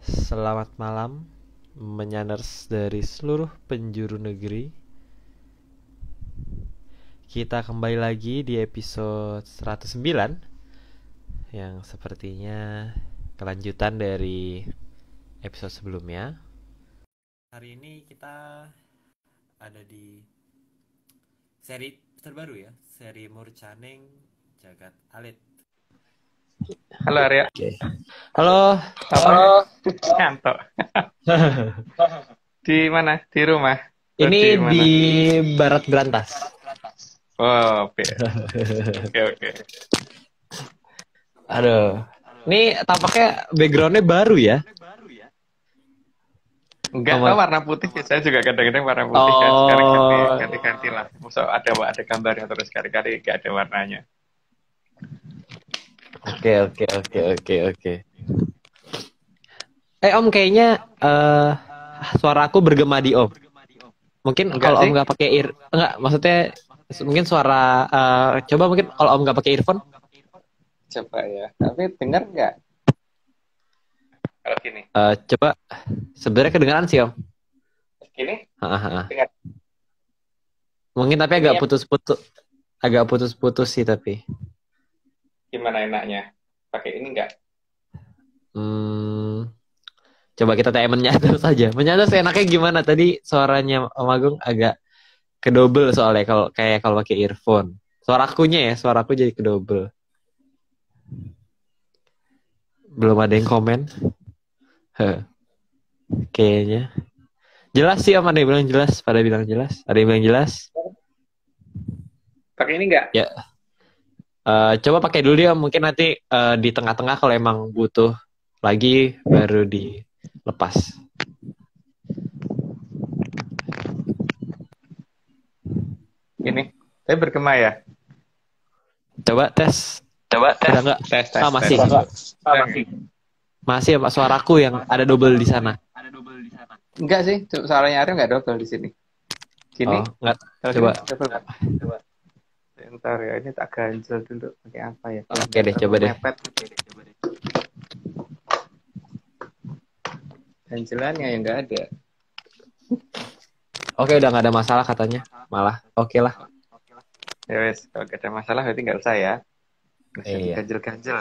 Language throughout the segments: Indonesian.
Selamat malam, menyanners dari seluruh penjuru negeri. Kita kembali lagi di episode 109 yang sepertinya kelanjutan dari episode sebelumnya. Hari ini kita ada di seri terbaru ya, seri Murcaneng Jagat Alit. Halo Arya. Oke. Halo. Halo. Ngantuk. Di mana? Di rumah? Ini Di di mana? Barat Berantas. Oh, oke. Oke. Aduh. Ini tampaknya backgroundnya baru ya. Enggak tahu Sama. warna putih. Saya juga kadang-kadang warna putih kan. Sekarang Oh, ganti-ganti lah. Masa ada gambarnya terus kali-kali enggak ada warnanya. oke. Om kayaknya suara aku bergema di Om. Mungkin Enggak kalau Om sih? nggak pakai enggak, maksudnya mungkin suara coba mungkin kalau Om nggak pakai earphone. Coba ya. Tapi dengar enggak? Kalau gini. Coba sebenarnya kedengaran sih Om. Gini? Hahaha. Dengar. Mungkin tapi Ini ya, agak putus-putus sih tapi. gimana enaknya? Pakai ini enggak? Hmm, coba kita tanya menyadar saja. Menyadar seenaknya gimana tadi suaranya Om Agung agak kedobel soalnya kalau pakai earphone. Suara aku jadi kedobel. Belum ada yang komen. Heh, kayaknya. Jelas sih Om, ada yang bilang jelas, pada bilang jelas. Ada yang bilang jelas. Pakai ini enggak? Ya, coba pakai dulu dia. Mungkin nanti di tengah-tengah kalau emang butuh lagi baru dilepas. Ini. Saya bergema ya. Coba tes. Coba tes. Udah nggak? Tes. Masih. Masih. Masih ya Pak, suaraku yang ada double di sana. Enggak sih, suaranya Arya enggak double di sini. Gini, Oh, nggak. kalau Coba. gini double nggak? Coba. Bentar ya, ini tak ganjel dulu. Pakai apa ya? Biar Oke nggak deh, terlalu coba deh. mepet. Ganjelannya yang nggak ada. Oke, udah nggak ada masalah katanya. Malah, oke lah. Ya wes, kalau nggak ada masalah berarti nggak usah ya. Nggak usah Iya. diganjel-ganjel.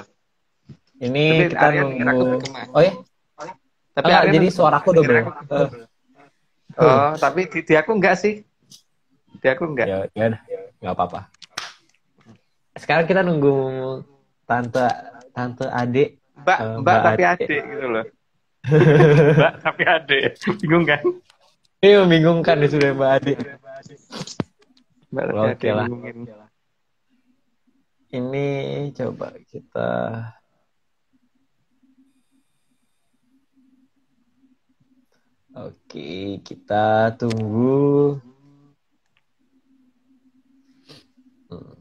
Ini Tapi kita Arya dengar aku nunggu. bergema. Oh ya? Tapi Enggak, Arya jadi suaraku dengar double. aku. Oh, tapi di aku enggak sih. Di aku enggak. Ya, ya udah, nggak apa-apa. Sekarang kita nunggu tante tante adik, Mbak Mbak tapi adik. adik gitu loh. Mbak tapi adik. Bingung kan? Ini membingungkan nih sudah Mbak adik. Mbak tapi Oke adik lah. bingungin. Ini coba kita. Oke, kita tunggu. Hmm,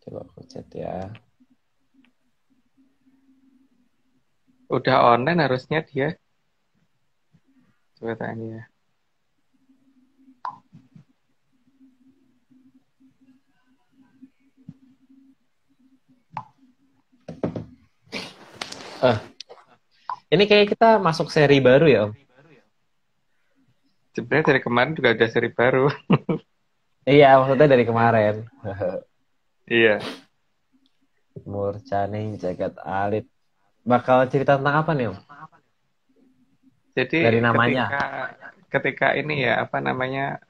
coba aku chat ya. Udah online harusnya dia. Coba tanya. Ini kayak kita masuk seri baru ya, Om? Sebenarnya dari kemarin juga ada seri baru. Iya, maksudnya dari kemarin. Iya. Murcaning Jagat Alit. Bakal cerita tentang apa nih, Om? Jadi Dari namanya. ketika ini ya apa namanya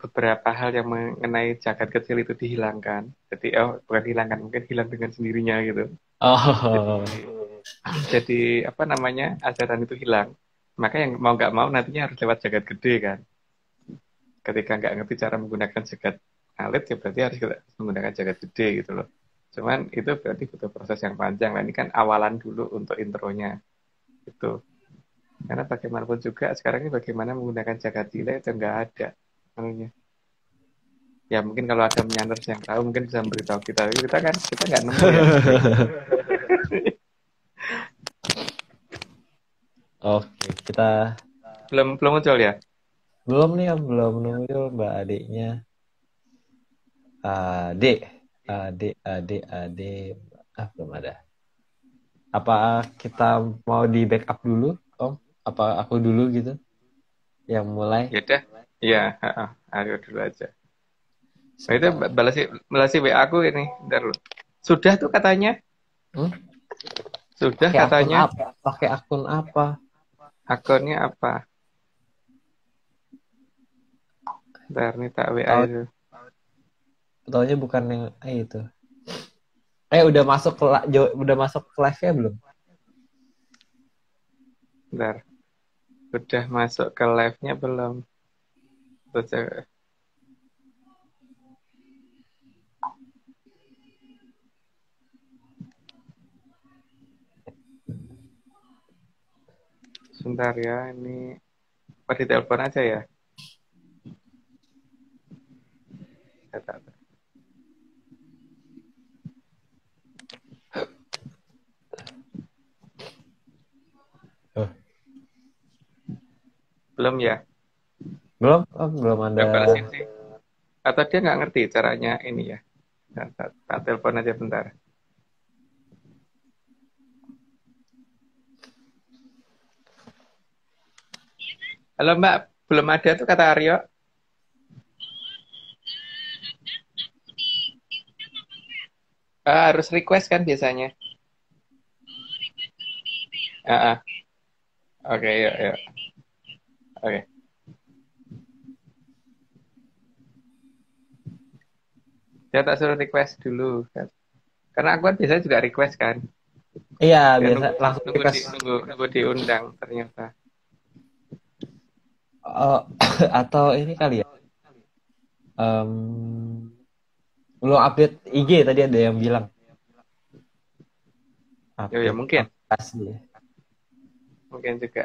beberapa hal yang mengenai jagat kecil itu dihilangkan. Jadi bukan dihilangkan, mungkin hilang dengan sendirinya gitu. Jadi Oh, jadi apa namanya ajaran itu hilang. Maka yang mau nggak mau nantinya harus lewat jagat gede kan. Ketika nggak ngerti cara menggunakan jagat alit ya berarti harus menggunakan jagat gede gitu loh. Cuman itu berarti butuh proses yang panjang. Nah ini kan awalan dulu untuk intronya itu. Karena bagaimanapun juga sekarang ini bagaimana menggunakan jagat cilik itu nggak ada anunya. Ya mungkin kalau ada menyanders yang tahu mungkin bisa memberitahu kita. Tapi kita nggak nemu ya. oke, kita belum muncul ya. belum nih, Om. Belum nunggu Mbak adiknya. Adik, adik. Belum ada. Apa kita mau di backup dulu, Om? Apa aku dulu gitu yang mulai? Ya udah. Iya, heeh. Aryo dulu aja. Nah, itu Sebentar. balasi WA aku ini. Bentar loh. Sudah tuh katanya. Hmm? Sudah Pakai akun katanya. apa? Pakai akun apa? Akunnya apa? Bentar nih tak WA Tahu itu. taunya bukan yang itu. Udah masuk ke udah masuk ke live-nya belum? Bentar. Udah masuk ke live-nya belum? Terus, sebentar ya. Ini apa di telepon aja ya? Tak. Oh, Belum ya? belum? Oh, belum ada. Udah balasin sih. Atau dia nggak ngerti caranya ini ya? Tak telepon aja bentar. Halo Mbak, belum ada tuh kata Aryo. Harus request kan biasanya. Ah, ah. Oke, yuk, yuk. Oke. Saya tak suruh request dulu kan. Karena aku kan biasanya juga request kan. Iya, Dan biasa nunggu langsung nunggu di request. nunggu nunggu diundang ternyata. Oh, atau ini kali ya. Em, belum update IG tadi ada yang bilang Ya, ya update mungkin, aplikasi ya. mungkin juga.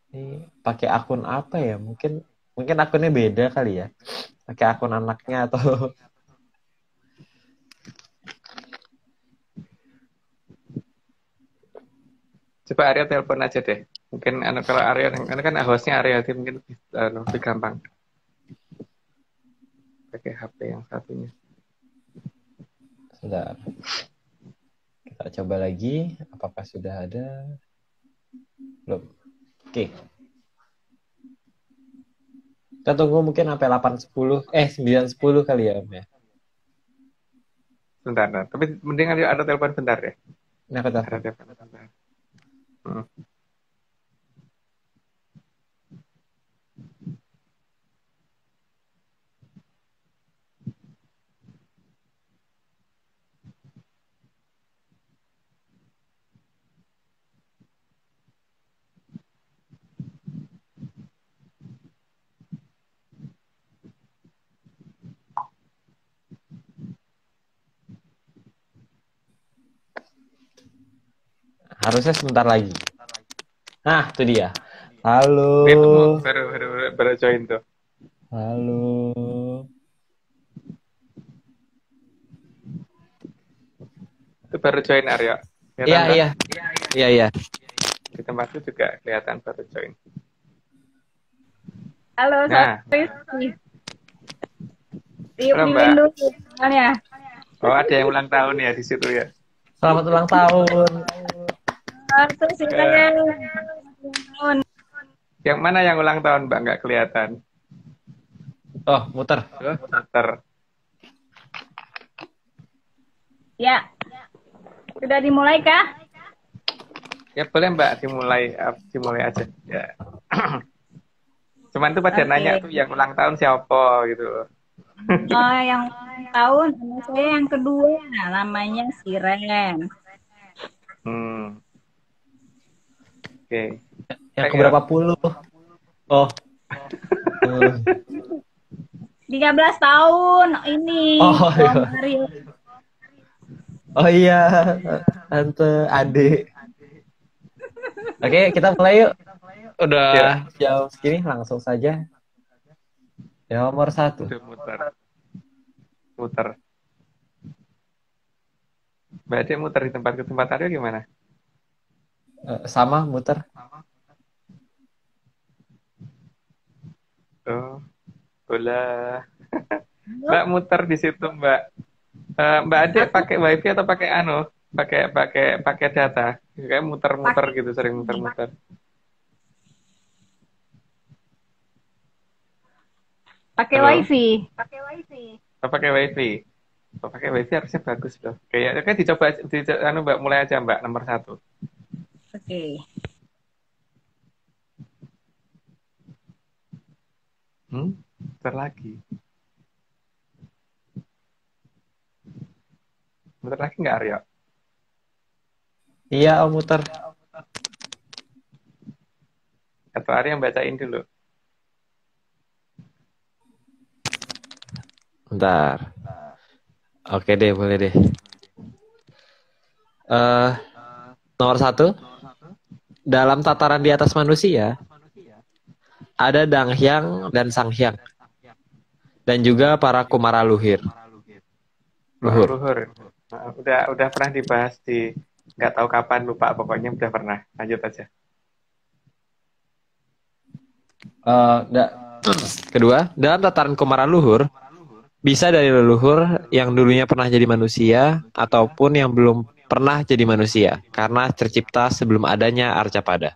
Ini pakai akun apa ya? Mungkin mungkin akunnya beda kali ya. Pakai akun anaknya atau Coba Aryo telepon aja deh. Mungkin kalau Aryo, karena kan hostnya Aryo, jadi mungkin lebih gampang pakai HP yang satunya. sudah. Kita coba lagi. Apakah sudah ada? Belum. Oke. Kita tunggu mungkin sampai 8.10. 9.10 kali ya, Om ya. Bentar, bentar. Tapi mending ada telepon bentar deh. Ini aku Ada telepon. telepon bentar. Hmm. Harusnya sebentar lagi. Nah, itu dia. Halo. Ini tuh baru join tuh. Halo. Itu baru join Aryo. Iya, Kelihatan tuh? iya. Iya, iya. Di tempatku juga kelihatan baru join. Halo, Nah, sorry. Tiup halo lilin Mbak. dulu soalnya. Oh, ada yang ulang tahun ya di situ ya. Selamat ulang tahun. Satu Eh, silakan. Tahun. yang mana yang ulang tahun Mbak? Nggak kelihatan. Oh, muter. Oh, muter. Ya, sudah dimulai kah? Ya boleh Mbak, dimulai aja. Ya. Cuman tuh pada nanya Oke. tuh yang ulang tahun siapa gitu. Oh, yang tahun anak saya yang kedua, namanya Siren. Hmm, oke. Yang Yuk. keberapa puluh? Oh. eh. 13 tahun ini. Oh, Om iya. Mario. Oh iya, tante, adik. Oke, kita mulai yuk. Udah Ya, jam segini, langsung saja. Yang nomor satu. udah muter. Muter. Mbak Ade muter di tempat ke tempat Aryo gimana? Sama, muter. Oh, bola. Halo? Mbak muter di situ Mbak. Mbak Ade pakai wifi atau pakai pakai data? Kayak muter-muter Pakai gitu, sering muter-muter. pakai Halo, wifi. pakai wifi. Kalau pakai wifi harusnya bagus loh. Kayak dicoba, Mbak mulai aja Mbak nomor 1. Oke. Muter lagi. Muter lagi nggak Aryo? Iya, Om muter. Atau Aryo yang bacain dulu? Bentar. Oke deh, boleh deh. Nomor 1, dalam tataran di atas manusia ada Danghyang dan Sanghyang, dan juga para Kumara Luhur. Luhur. Nah, udah pernah dibahas di nggak tahu kapan, lupa, pokoknya udah pernah. Lanjut aja. Kedua, dalam tataran Kumara Luhur bisa dari leluhur yang dulunya pernah jadi manusia ataupun yang belum pernah jadi manusia karena tercipta sebelum adanya Arcapada.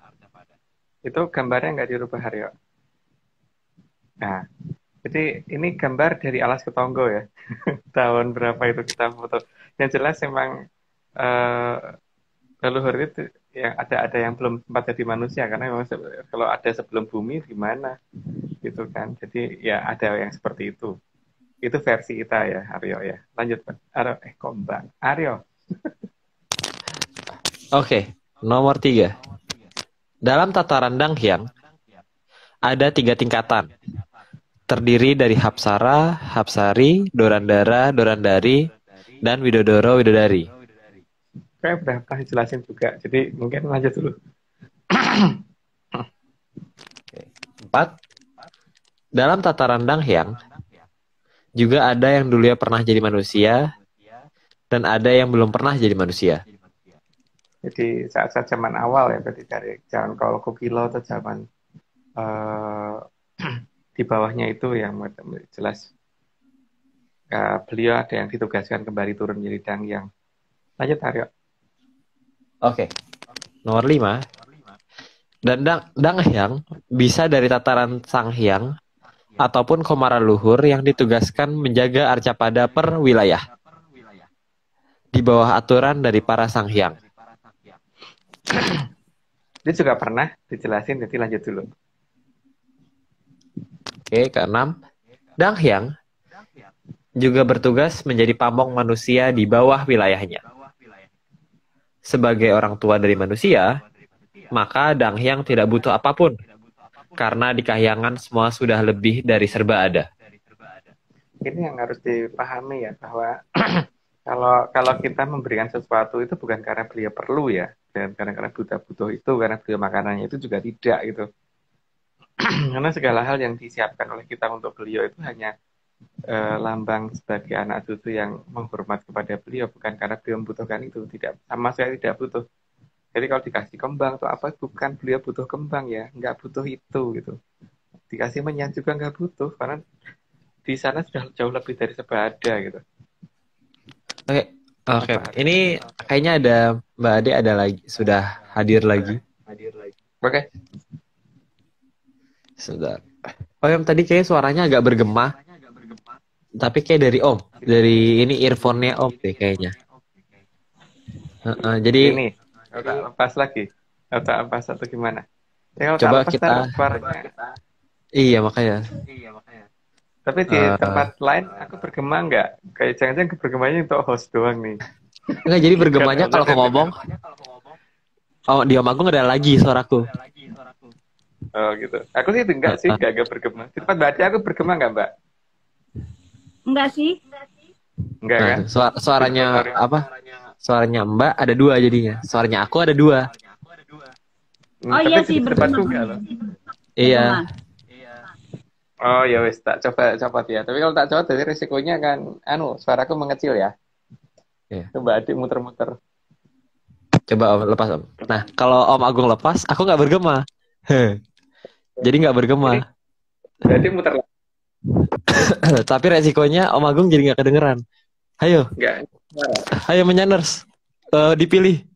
Itu gambarnya nggak dirubah Aryo. Nah, jadi ini gambar dari alas ketonggo ya. Tahun berapa itu kita foto. Yang jelas memang leluhur itu yang ada yang belum sempat jadi manusia, karena memang kalau ada sebelum bumi gimana gitu kan. Jadi ya ada yang seperti itu. Itu versi kita ya, Aryo ya. Lanjut, Pak. Aryo, kok Mbak? Aryo. Oke, nomor 3. Dalam tataran Danghyang ada 3 tingkatan. Terdiri dari Hapsara, Hapsari, Dorandara, Dorandari, dan Widodoro, Widodari. Kayak udah pernah dijelasin juga. Jadi mungkin lanjut dulu. 4. Dalam tataran Danghyang juga ada yang dulunya pernah jadi manusia dan ada yang belum pernah jadi manusia. Jadi saat-saat zaman awal ya, berarti dari zaman kalau Kokilo atau zaman di bawahnya itu yang jelas beliau ada yang ditugaskan kembali turun menjadi Danghyang. Lanjut Aryo. Oke. Nomor 5. Dan Danghyang bisa dari tataran Sanghyang ataupun Komara Luhur yang ditugaskan menjaga Arcapada per wilayah di bawah aturan dari para Sanghyang. Ini juga pernah dijelasin, jadi lanjut dulu. Oke, ke-6. Danghyang juga bertugas menjadi pamong manusia di bawah wilayahnya. Sebagai orang tua dari manusia, maka Danghyang tidak butuh apapun, karena di Kahyangan semua sudah lebih dari serba ada. Ini yang harus dipahami ya, bahwa kalau kita memberikan sesuatu itu bukan karena beliau perlu ya, dan karena butuh itu, karena beliau makanannya itu juga tidak gitu. Karena segala hal yang disiapkan oleh kita untuk beliau itu hanya lambang sebagai anak cucu yang menghormat kepada beliau, bukan karena beliau membutuhkan itu, tidak, sama sekali tidak butuh. Jadi kalau dikasih kembang atau apa, bukan beliau butuh kembang ya, nggak butuh itu gitu. Dikasih menyan juga nggak butuh, karena di sana sudah jauh lebih dari serba ada gitu. Oke. Ini kayaknya ada Mbak Ade ada lagi, sudah hadir lagi. Oke. Sebentar. Oh, yang tadi kayak suaranya agak bergema. Tapi kayak dari ini earphone-nya Om deh kayaknya. Jadi ini lepas lagi atau lepas atau gimana? Ya, coba kita. Iya makanya. Tapi di tempat lain aku bergema nggak? Kayak jangan-jangan bergemanya untuk host doang nih. Enggak, jadi bergemanya kalau aku ngomong. Oh, di Om Agung ada lagi suaraku. Oh gitu. Aku sih enggak sih, enggak bergema. Di tempat baca aku bergema nggak Mbak? Enggak sih. Enggak kan? Suaranya apa? Suaranya Mbak ada 2 jadinya. Suaranya aku ada 2. Oh iya sih, bergema. Iya. Oh ya wes, tak coba copot ya. Tapi kalau tak copot, jadi risikonya kan, suaraku mengecil ya. Yeah. Coba Adik muter-muter. Coba Om lepas Om. Nah, kalau Om Agung lepas, aku nggak bergema. Jadi nggak bergema. Jadi muter. Tapi resikonya Om Agung jadi nggak kedengeran. Ayo, Enggak. ayo menyaners. Dipilih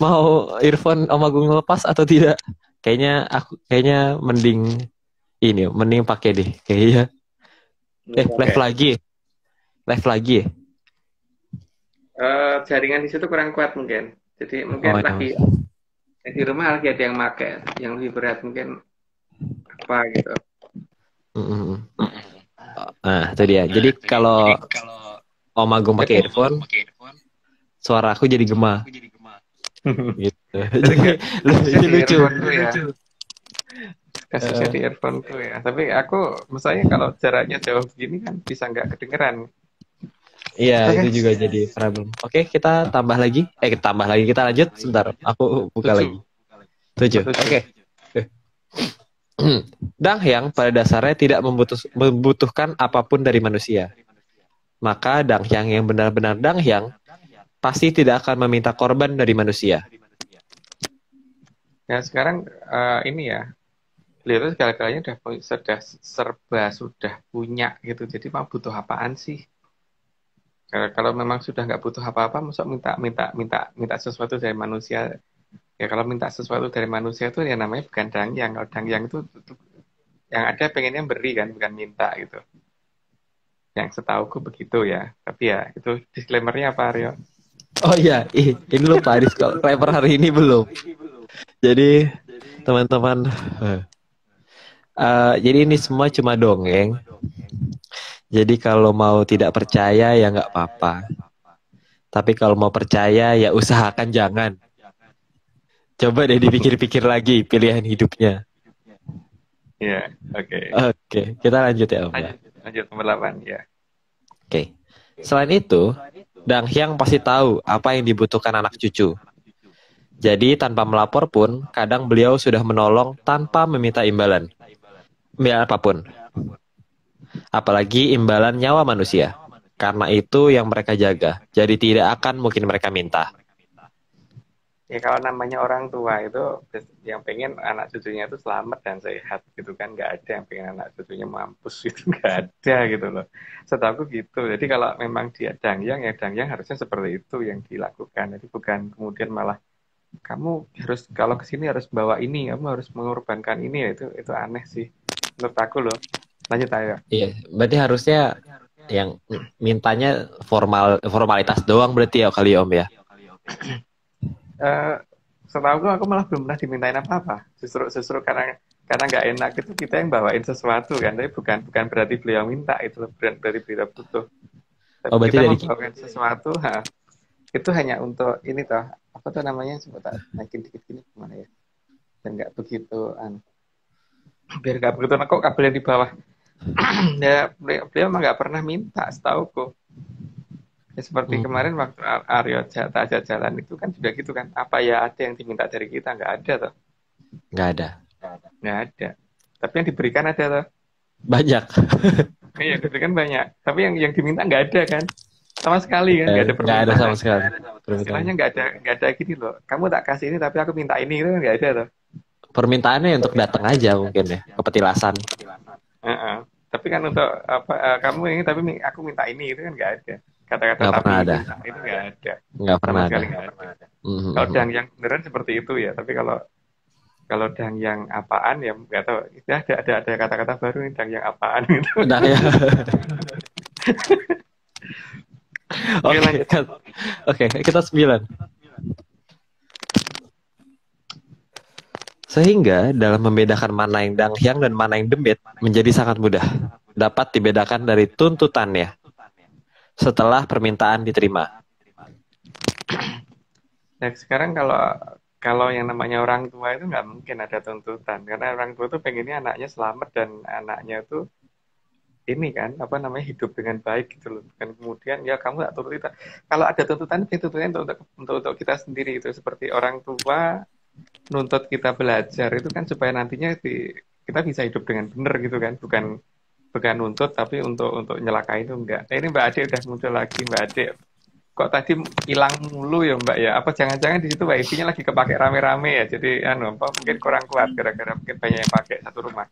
mau earphone Om Agung lepas atau tidak. Kayaknya mending pakai deh. Kayaknya live Oke. lagi. Live lagi. Jaringan di situ kurang kuat mungkin. Jadi Oh, mungkin ya. lagi di rumah lagi ada yang pakai yang lebih berat mungkin apa gitu. Mm-mm. Nah, itu dia. Jadi kalau Om Agung pakai Jadi, earphone, suara aku jadi gema gitu. jadi Jadi kasusnya jadi di lucu. earphone-ku ya. Kasusnya di earphone-ku ya. Tapi aku misalnya kalau jaraknya jauh begini kan bisa nggak kedengeran. Iya, Oke, itu juga jadi problem. Oke, kita tambah lagi. Kita tambah lagi. Kita lanjut sebentar. Aku buka lagi. 7. 7. Nomor 7. Oke. Danghyang pada dasarnya tidak membutuhkan apapun dari manusia. Maka Danghyang yang benar-benar Danghyang pasti tidak akan meminta korban dari manusia. Ya sekarang ini ya, beliau itu segala-galanya sudah punya gitu. Jadi mau butuh apaan sih? Kalau memang sudah nggak butuh apa-apa, masa minta sesuatu dari manusia. Ya kalau minta sesuatu dari manusia itu ya namanya bukan dangyang. Kalau dangyang itu yang ada pengennya beri kan, bukan minta gitu. Yang setauku begitu ya. Tapi ya itu disclaimer-nya apa, Aryo? Oh iya, ini lupa disclaimer hari ini belum. Jadi teman-teman, jadi ini semua cuma dongeng. Jadi kalau mau tidak percaya ya nggak apa-apa. Tapi kalau mau percaya ya usahakan jangan. Coba deh dipikir-pikir lagi pilihan hidupnya. Ya, oke. Oke, kita lanjut ya Om ya. Lanjut nomor 8 ya. Oke. Selain itu, Dang Hyang pasti tahu apa yang dibutuhkan anak cucu. Jadi tanpa melapor pun, kadang beliau sudah menolong tanpa meminta imbalan. Imbalan apapun. Apalagi imbalan nyawa manusia. Karena itu yang mereka jaga. Jadi tidak akan mungkin mereka minta. Ya kalau namanya orang tua itu yang pengen anak cucunya itu selamat dan sehat gitu kan, nggak ada yang pengen anak cucunya mampus gitu, nggak ada gitu loh. Setahu aku gitu. Jadi kalau memang dia dangyang ya dangyang harusnya seperti itu yang dilakukan. Jadi bukan kemudian malah kamu harus kalau kesini harus bawa ini, kamu harus mengorbankan ini ya itu aneh sih menurut aku loh. Lanjut ayo. Iya, berarti harusnya yang mintanya formalitas doang berarti ya kali Om ya. Setahu aku malah belum pernah dimintain apa-apa. Justru karena nggak enak itu kita yang bawain sesuatu kan, tapi bukan berarti beliau minta itu berarti beliau butuh. Tapi Oh berarti kita dari membawakan sesuatu, itu hanya untuk ini toh apa tuh namanya coba naikin dikit gini gimana ya? Dan nggak begitu biar nggak begitu kok kabel yang di bawah. Ya beliau mah nggak pernah minta setauku. Ya, seperti kemarin waktu Aryo ajak jalan itu kan juga gitu kan. Apa ya ada yang diminta dari kita? Nggak ada toh. nggak ada. Nggak ada. Tapi yang diberikan ada toh. Banyak. Iya, diberikan banyak. Tapi yang diminta nggak ada kan. Sama sekali kan. Nggak ada Nggak ada sama permintaan. sekali. Istilahnya nggak ada gini loh. Kamu tak kasih ini tapi aku minta ini. Itu kan nggak ada toh. Permintaannya untuk datang aja mungkin ya, kepetilasan. Tapi kan untuk apa kamu ini tapi aku minta ini itu kan nggak ada. Kata-kata Nggak tapi pernah ada. itu nggak ada. Nggak Sama pernah ada. sekali nggak ada. Kalau yang beneran seperti itu ya. Tapi kalau yang apaan ya nggak tahu. Ada kata-kata baru nih yang apaan gitu. Udah ya. Oke, kita 9. Sehingga dalam membedakan mana yang danghyang dan mana yang demit menjadi sangat mudah. Dapat dibedakan dari tuntutannya setelah permintaan diterima. Nah, sekarang kalau yang namanya orang tua itu nggak mungkin ada tuntutan karena orang tua itu pengennya anaknya selamat dan anaknya itu ini kan apa namanya hidup dengan baik gitu loh. Dan kemudian ya kamu tak turuti. Kalau ada tuntutan itu tuntutannya untuk kita sendiri itu seperti orang tua nuntut kita belajar itu kan supaya nantinya kita bisa hidup dengan benar gitu kan, bukan nuntut tapi untuk nyelakain itu enggak. Nah, ini Mbak Ade udah muncul lagi. Mbak Ade kok tadi hilang mulu ya Mbak ya, apa jangan-jangan di situ wifi-nya lagi kepake rame-rame ya, jadi apa mungkin kurang kuat gara-gara mungkin banyak yang pakai satu rumah.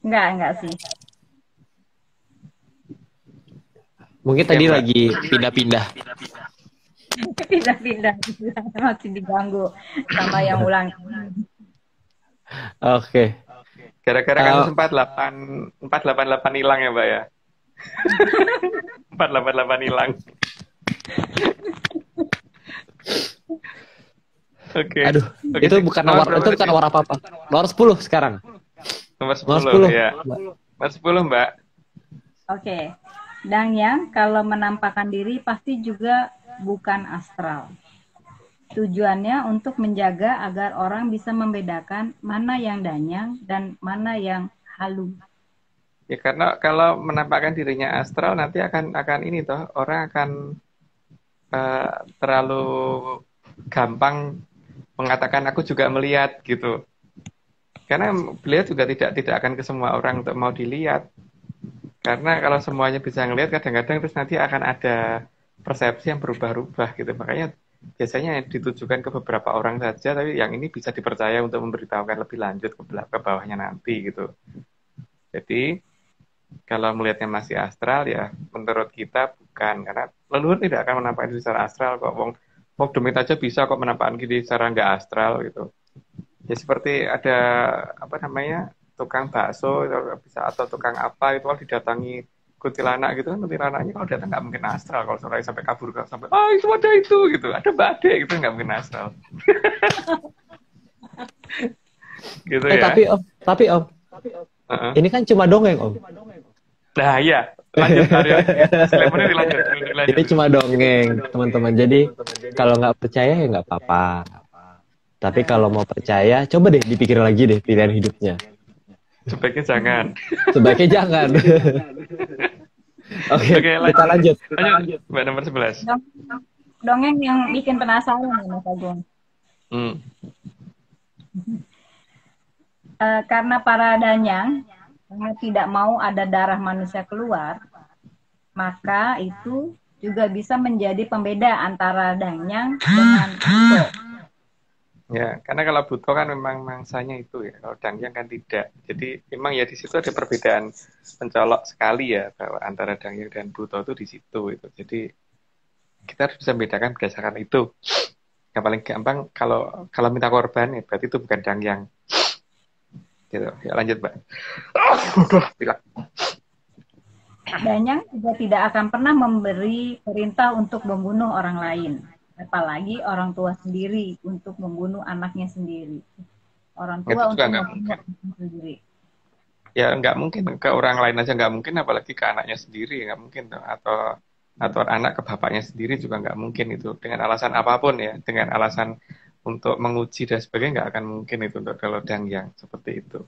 Enggak sih. Mungkin Oke, tadi Mbak. lagi pindah-pindah. Pindah-pindah. Masih diganggu sama yang ulang. Oke. Gara-gara Eh, kasus 488 hilang ya, Mbak ya. 488 hilang. Oke. aduh, Oke, itu sih. bukan Nomor nomor berapa itu tadi? bukan nomor apa-apa. Nomor 10 sekarang. Nomor Nomor 10 10. ya. Nomor 10, Mbak. Oke. Dangyang kalau menampakkan diri pasti juga bukan astral. Tujuannya untuk menjaga agar orang bisa membedakan mana yang danyang dan mana yang halu. Ya karena kalau menampakkan dirinya astral nanti akan ini toh orang akan terlalu gampang mengatakan aku juga melihat gitu. Karena beliau juga tidak akan ke semua orang untuk mau dilihat. Karena kalau semuanya bisa ngelihat kadang-kadang terus nanti akan ada persepsi yang berubah-ubah gitu. Makanya biasanya ditujukan ke beberapa orang saja, tapi yang ini bisa dipercaya untuk memberitahukan lebih lanjut ke bawahnya nanti gitu. Jadi kalau melihatnya masih astral ya menurut kita bukan, karena leluhur tidak akan menampakkan diri secara astral kok. Wong demit aja bisa kok menampakkan diri secara nggak astral gitu. Ya seperti ada apa namanya tukang bakso bisa atau tukang apa itu kalau didatangi kuntilanak gitu kan, kuntilanaknya kalau datang nggak mungkin astral, kalau sore sampai kabur sampai itu ada itu gitu, ada Mbak Ade gitu, nggak mungkin astral. Gitu ya. Tapi Om, Uh-uh. ini kan cuma dongeng Om. Nah iya, lanjut Aryo. Disclaimer dilanjut. Ini cuma dongeng teman-teman. Jadi kalau nggak percaya ya nggak apa-apa. Tapi kalau mau percaya, coba deh dipikir lagi deh pilihan hidupnya. Sebaiknya jangan. Sebaiknya jangan. Oke, Oke, kita lanjut. Lanjut, Mbak nomor 11. Dongeng yang bikin penasaran ya Mas Agung. Karena para danyang tidak mau ada darah manusia keluar, maka itu juga bisa menjadi pembeda antara danyang dengan buto. Ya, karena kalau buto kan memang mangsanya itu ya, kalau dangyang kan tidak. Jadi memang ya di situ ada perbedaan mencolok sekali ya bahwa antara dangyang dan buto itu di situ itu. Jadi kita harus bisa membedakan berdasarkan itu. Yang paling gampang kalau minta korban ya berarti itu bukan dangyang. Gitu. Ya lanjut, Mbak. Pilak. Danyang juga tidak akan pernah memberi perintah untuk membunuh orang lain, apalagi orang tua sendiri untuk membunuh anaknya sendiri. Orang tua untuk membunuh anaknya sendiri. Ya nggak mungkin, ke orang lain aja nggak mungkin, apalagi ke anaknya sendiri nggak mungkin tuh. Atau anak ke bapaknya sendiri juga nggak mungkin itu, dengan alasan apapun ya, dengan alasan untuk menguji dan sebagainya nggak akan mungkin itu untuk kalau dangyang seperti itu.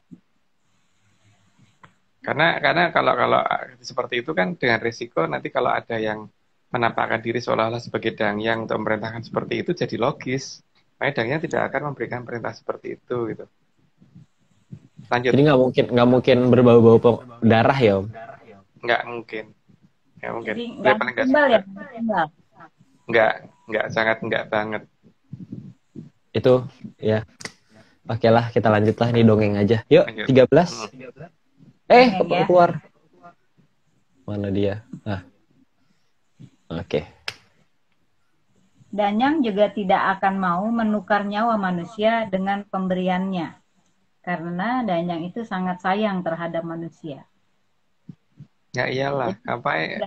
Karena kalau seperti itu kan dengan risiko nanti kalau ada yang menampakkan diri seolah-olah sebagai dangyang untuk memerintahkan seperti itu jadi logis. Makanya dangyang tidak akan memberikan perintah seperti itu gitu. Lanjut. Jadi nggak mungkin berbau-bau darah ya Om? Nggak mungkin. Nggak mungkin. Jadi nggak timbal ya? Nggak, sangat nggak banget. Itu ya. Oke lah, kita lanjut lah, ini dongeng aja. Yuk, Lanjut. 13. Keluar. Mana dia? Oke. Danyang juga tidak akan mau menukar nyawa manusia dengan pemberiannya. Karena danyang itu sangat sayang terhadap manusia. Ya iyalah, apa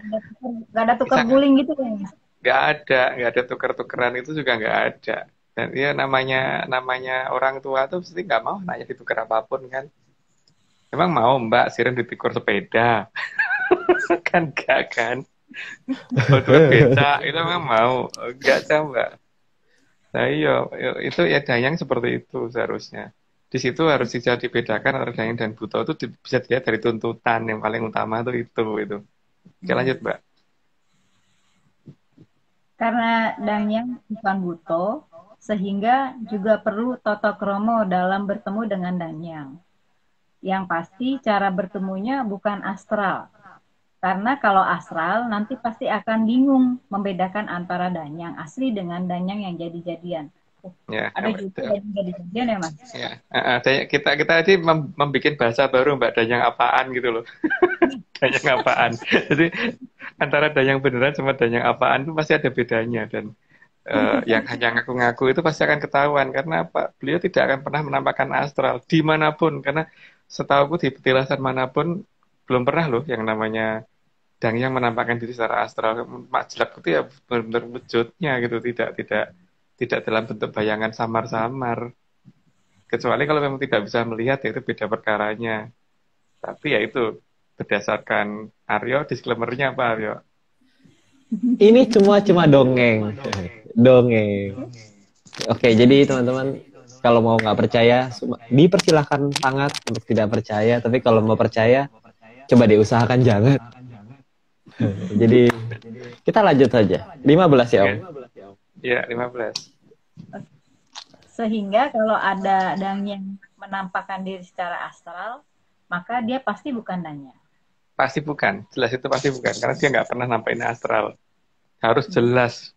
Gak ada tukar guling gitu kan? Nggak ada tukar-tukeran, itu juga nggak ada. Dan ya namanya orang tua tuh pasti nggak mau nanya ditukar apapun kan. Emang mau Mbak Siren ditukar sepeda? Kan enggak kan? Buat beca itu emang mau? Enggak Mbak. Nah iya, itu ya danyang seperti itu seharusnya. Di situ harus bisa dibedakan antara danyang dan buto, itu bisa dilihat dari tuntutan yang paling utama itu. Oke, lanjut Mbak. Karena danyang bukan buto, sehingga juga perlu toto kromo dalam bertemu dengan danyang. Yang pasti cara bertemunya bukan astral. Karena kalau astral nanti pasti akan bingung membedakan antara danyang asli dengan danyang yang jadi-jadian. Ya, ada juga yang jadi-jadian ya Mas? Ya, kita tadi membuat bahasa baru Mbak, danyang apaan gitu loh. Danyang apaan. Jadi antara danyang beneran sama danyang apaan itu pasti ada bedanya. Dan yang hanya ngaku-ngaku itu pasti akan ketahuan. Karena apa? Beliau tidak akan pernah menampakkan astral dimanapun. Karena setahuku di petilasan manapun belum pernah loh yang namanya Dangyang menampakkan diri secara astral. Mak Jelab itu ya benar-benar wujudnya gitu, tidak dalam bentuk bayangan samar-samar. Kecuali kalau memang tidak bisa melihat, ya itu beda perkaranya. Tapi ya itu berdasarkan Aryo, disclaimer-nya apa Aryo? Ini cuma dongeng. Dongeng. Oke, jadi teman-teman kalau mau nggak percaya, dipersilahkan sangat untuk tidak percaya. Tapi kalau mau percaya, coba diusahakan jangan. Jadi kita lanjut saja. 15 ya Om. Iya, 15. Sehingga kalau ada Dangyang menampakkan diri secara astral, maka dia pasti bukan Dangyang. Pasti bukan, jelas itu pasti bukan. Karena dia nggak pernah nampakin astral. Harus jelas.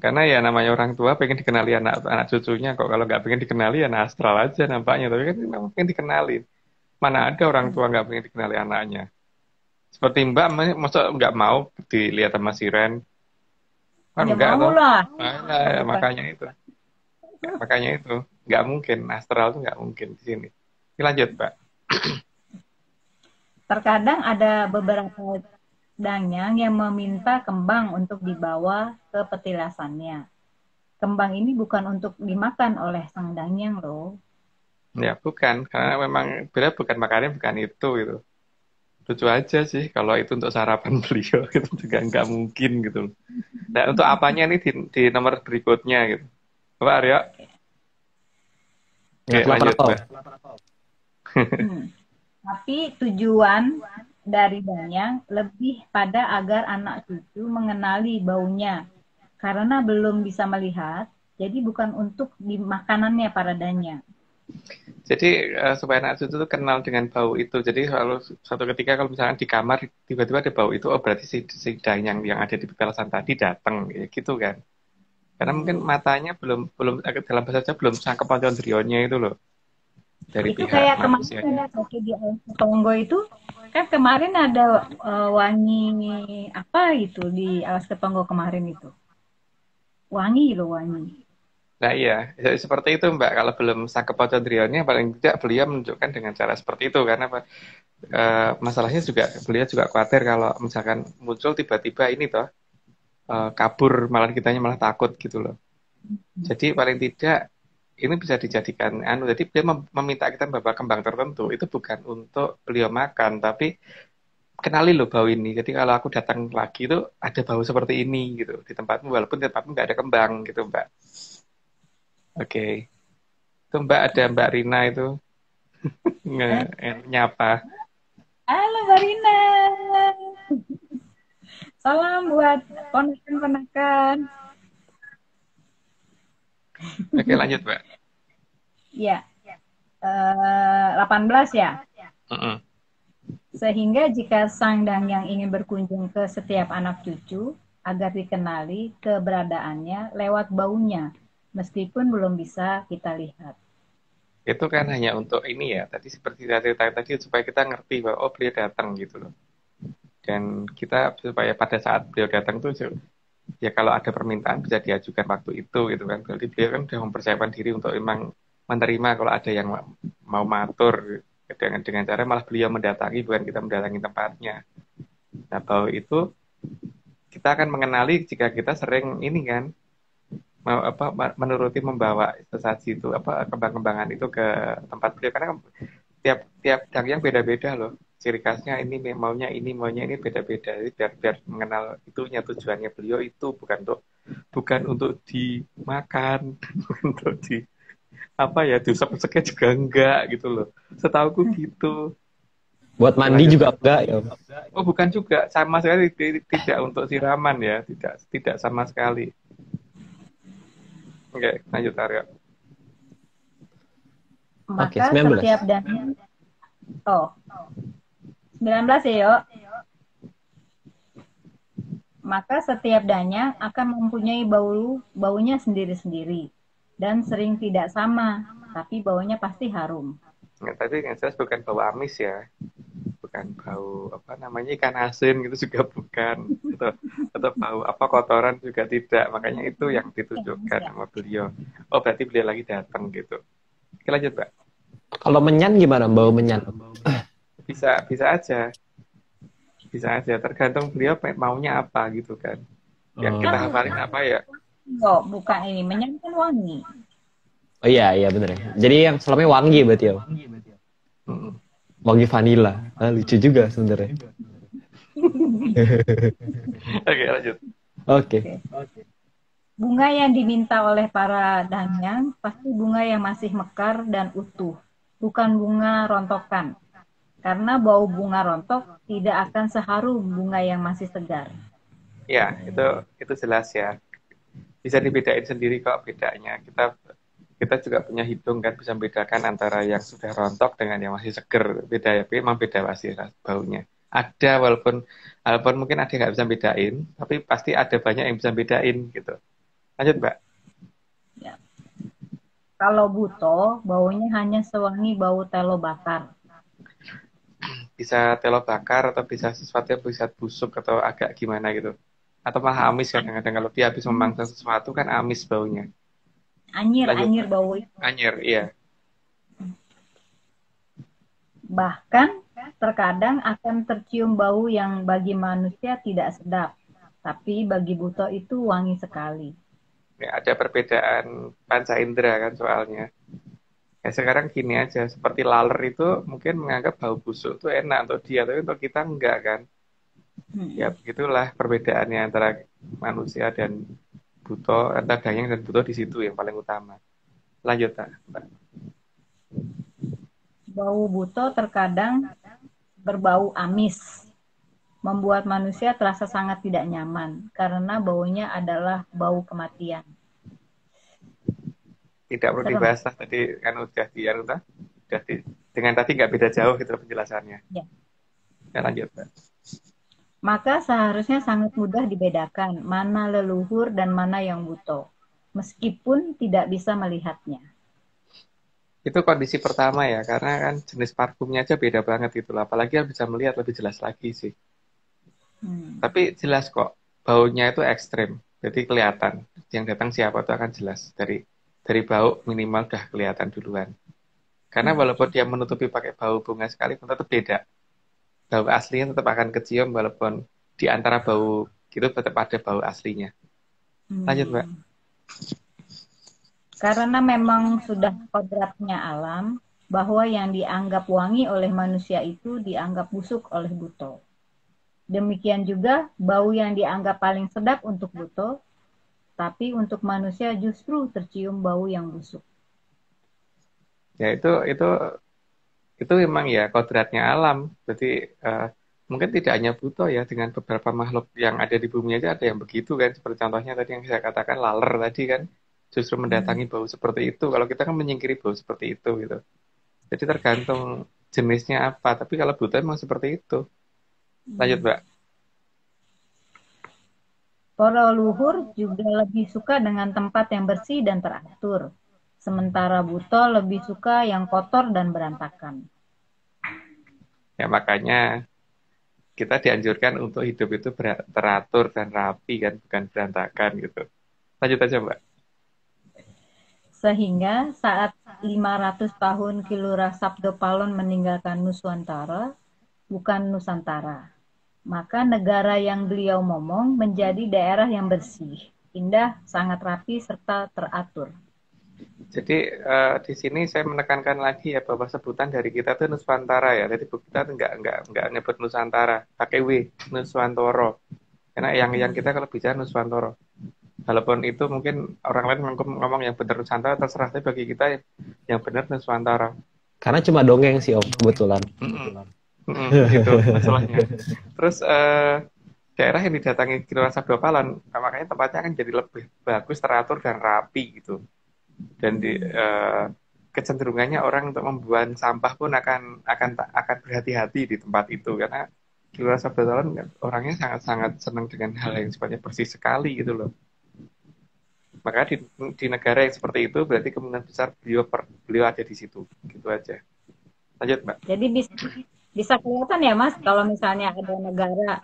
Karena ya namanya orang tua pengen dikenali anak cucunya. Kok kalau nggak pengen dikenali ya astral aja nampaknya. Tapi kan memang pengen dikenali. Mana ada orang tua nggak pengen dikenali anaknya. Seperti Mbak, masa nggak mau dilihat sama Siren? Kan Ya enggak mau toh. lah. Makanya itu nggak mungkin, astral itu nggak mungkin di sini. Ini lanjut Pak. Terkadang ada beberapa Dangyang yang meminta kembang untuk dibawa ke petilasannya. Kembang ini bukan untuk dimakan oleh sang Dangyang loh. Ya bukan, karena memang beliau bukan makannya bukan itu gitu. Lucu aja sih kalau itu untuk sarapan beliau itu juga nggak mungkin gitu. Nah untuk apanya ini di nomor berikutnya gitu. Pak Aryo. Oke lanjut Mbak. Tapi tujuan dari Dangyang lebih pada agar anak cucu mengenali baunya. Karena belum bisa melihat, jadi bukan untuk dimakanannya para Dangyang. Jadi supaya anak cucu itu kenal dengan bau itu. Jadi kalau suatu ketika kalau misalnya di kamar tiba-tiba ada bau itu, oh berarti si Dangyang yang ada di petilasan tadi datang, ya gitu kan. Karena mungkin matanya belum dalam bahasa Jawa belum sangkep pondrionnya itu loh. Dari itu pihak kayak manusia. kemarin ada waktu di Tonggo itu kan kemarin ada wangi apa gitu di Alas Ketonggo kemarin itu. Wangi loh wangi. Nah iya, seperti itu Mbak. Kalau belum sangkep pondrionnya paling tidak beliau menunjukkan dengan cara seperti itu. Karena masalahnya juga beliau juga khawatir kalau misalkan muncul tiba-tiba ini toh kabur, malah kitanya malah takut gitu loh. Jadi paling tidak ini bisa dijadikan jadi dia meminta kita membawa kembang tertentu itu bukan untuk beliau makan, tapi kenali loh bau ini. Jadi kalau aku datang lagi itu ada bau seperti ini gitu di tempatmu, walaupun di tempatmu nggak ada kembang gitu Mbak. Oke. Itu Mbak, ada Mbak Rina itu nyapa. Halo Mbak Rina. Salam buat ponakan-ponakan. Oke lanjut Mbak. Ya, 18 ya. Sehingga jika sang Dangyang ingin berkunjung ke setiap anak cucu agar dikenali keberadaannya lewat baunya, meskipun belum bisa kita lihat. Itu kan hanya untuk ini ya, tadi seperti cerita tadi supaya kita ngerti bahwa oh beliau datang gitu loh. Dan kita supaya pada saat beliau datang tuh ya kalau ada permintaan bisa diajukan waktu itu gitu kan. Berarti beliau kan sudah mempersiapkan diri untuk memang menerima kalau ada yang mau matur dengan cara malah beliau mendatangi, bukan kita mendatangi tempatnya. Nah bahwa itu kita akan mengenali jika kita sering ini kan menuruti membawa sesaji itu kembang-kembangan itu ke tempat beliau, karena tiap Dangyang beda-beda loh ciri khasnya, ini maunya ini beda-beda. Jadi biar mengenal itunya, tujuannya beliau itu bukan untuk dimakan untuk di diusap-usapnya juga enggak gitu loh, setauku gitu. Buat mandi juga enggak ya? Oh bukan juga, sama sekali tidak untuk siraman ya, tidak sama sekali. Oke, lanjut Arya. Maka setiap Dangyang 19 ya yo. Maka setiap Dangyang akan mempunyai baunya sendiri-sendiri dan sering tidak sama, tapi baunya pasti harum. Nah, tadi yang jelas bukan bau amis ya, bukan, bau apa namanya ikan asin gitu juga bukan, atau bau apa kotoran juga tidak. Makanya itu yang ditunjukkan Ya. sama beliau. Oh berarti beliau lagi datang gitu. Oke lanjut Mbak. Kalau menyan gimana? Bau menyan. Bisa bisa aja tergantung beliau maunya apa gitu kan. Yang Oh, kita Kan hafalin apa ya. oh, bukan ini, menyanyikan wangi. oh iya iya bener ya. Jadi yang selama wangi berarti ya. Mm-mm. Wangi vanila. Ah, lucu juga sebenarnya. Oke lanjut. Oke. Oke. Bunga yang diminta oleh para danyang pasti bunga yang masih mekar dan utuh, bukan bunga rontokan. Karena bau bunga rontok tidak akan seharum bunga yang masih segar. Ya itu jelas ya. Bisa dibedain sendiri kok bedanya. Kita juga punya hidung kan bisa membedakan antara yang sudah rontok dengan yang masih seger. Beda ya, memang beda pasti baunya. Ada walaupun mungkin ada yang nggak bisa bedain, tapi pasti ada banyak yang bisa bedain gitu. Lanjut Mbak. Ya. Kalau buto, baunya hanya sewangi bau telo bakar. Bisa telo bakar atau bisa sesuatu yang bisa busuk atau agak gimana gitu. Atau malah amis kadang-kadang kalau dia habis memangsa sesuatu kan amis baunya. Anyir, Lanjut anyir Mbak. bau itu. Anyer, iya. Bahkan terkadang akan tercium bau yang bagi manusia tidak sedap, tapi bagi buto itu wangi sekali. Ya, ada perbedaan panca indera kan soalnya. Ya sekarang gini aja, seperti laler itu mungkin menganggap bau busuk itu enak untuk dia, tapi untuk kita enggak kan. Ya begitulah perbedaannya antara manusia dan buto, antara dayang dan buto di situ yang paling utama. Lanjut, Mbak. Bau buto terkadang berbau amis, membuat manusia terasa sangat tidak nyaman karena baunya adalah bau kematian. Tidak perlu Serem. dibahas lah, tadi kan udah dengan tadi nggak beda jauh gitu penjelasannya. Ya. Ya, lanjut, Mbak. Maka seharusnya sangat mudah dibedakan mana leluhur dan mana yang buto, meskipun tidak bisa melihatnya. Itu kondisi pertama ya, karena kan jenis parfumnya aja beda banget gitu lah. Apalagi yang bisa melihat lebih jelas lagi sih. Tapi jelas kok, baunya itu ekstrim. Jadi kelihatan yang datang siapa itu akan jelas dari bau minimal udah kelihatan duluan. Karena walaupun dia menutupi pakai bau bunga sekalipun tetap beda. Bau aslinya tetap akan kecium walaupun di antara bau gitu tetap ada bau aslinya. Lanjut, Mbak. Karena memang sudah kodratnya alam bahwa yang dianggap wangi oleh manusia itu dianggap busuk oleh buto. Demikian juga bau yang dianggap paling sedap untuk buto, tapi untuk manusia justru tercium bau yang busuk. Ya itu memang ya kodratnya alam. Berarti mungkin tidak hanya buto ya, dengan beberapa makhluk yang ada di bumi aja ada yang begitu kan. Seperti contohnya tadi yang saya katakan laler tadi kan, justru mendatangi bau seperti itu. Kalau kita kan menyingkiri bau seperti itu gitu. Jadi tergantung jenisnya apa. Tapi kalau buto memang seperti itu. Lanjut, Mbak. Para luhur juga lebih suka dengan tempat yang bersih dan teratur. Sementara buto lebih suka yang kotor dan berantakan. Ya makanya kita dianjurkan untuk hidup itu teratur dan rapi kan, bukan berantakan gitu. Lanjut aja, Mbak. Sehingga saat 500 tahun Kilurah Sabdopalon meninggalkan Nuswantara, bukan Nusantara, maka negara yang beliau momong menjadi daerah yang bersih, indah, sangat rapi, serta teratur. Jadi di sini saya menekankan lagi ya bahwa sebutan dari kita itu Nuswantara ya. Jadi kita nggak nyebut Nusantara, pakai W, Nuswantoro. Karena yang kita kalau bicara Nuswantoro. Walaupun itu mungkin orang lain ngomong yang benar Nusantara terserah, tapi bagi kita yang benar Nuswantara. Karena cuma dongeng sih Om, kebetulan. Gitu masalahnya. Terus daerah yang didatangi Kilurah Sabdopalon, makanya tempatnya akan jadi lebih bagus, teratur dan rapi gitu. Dan kecenderungannya orang untuk membuang sampah pun akan berhati-hati di tempat itu karena Kilurah Sabdopalon orangnya sangat senang dengan hal yang sifatnya bersih sekali gitu loh. Maka di negara yang seperti itu berarti kemungkinan besar beliau ada di situ gitu aja. Lanjut, Mbak. Jadi Bisa kelihatan ya Mas, kalau misalnya ada negara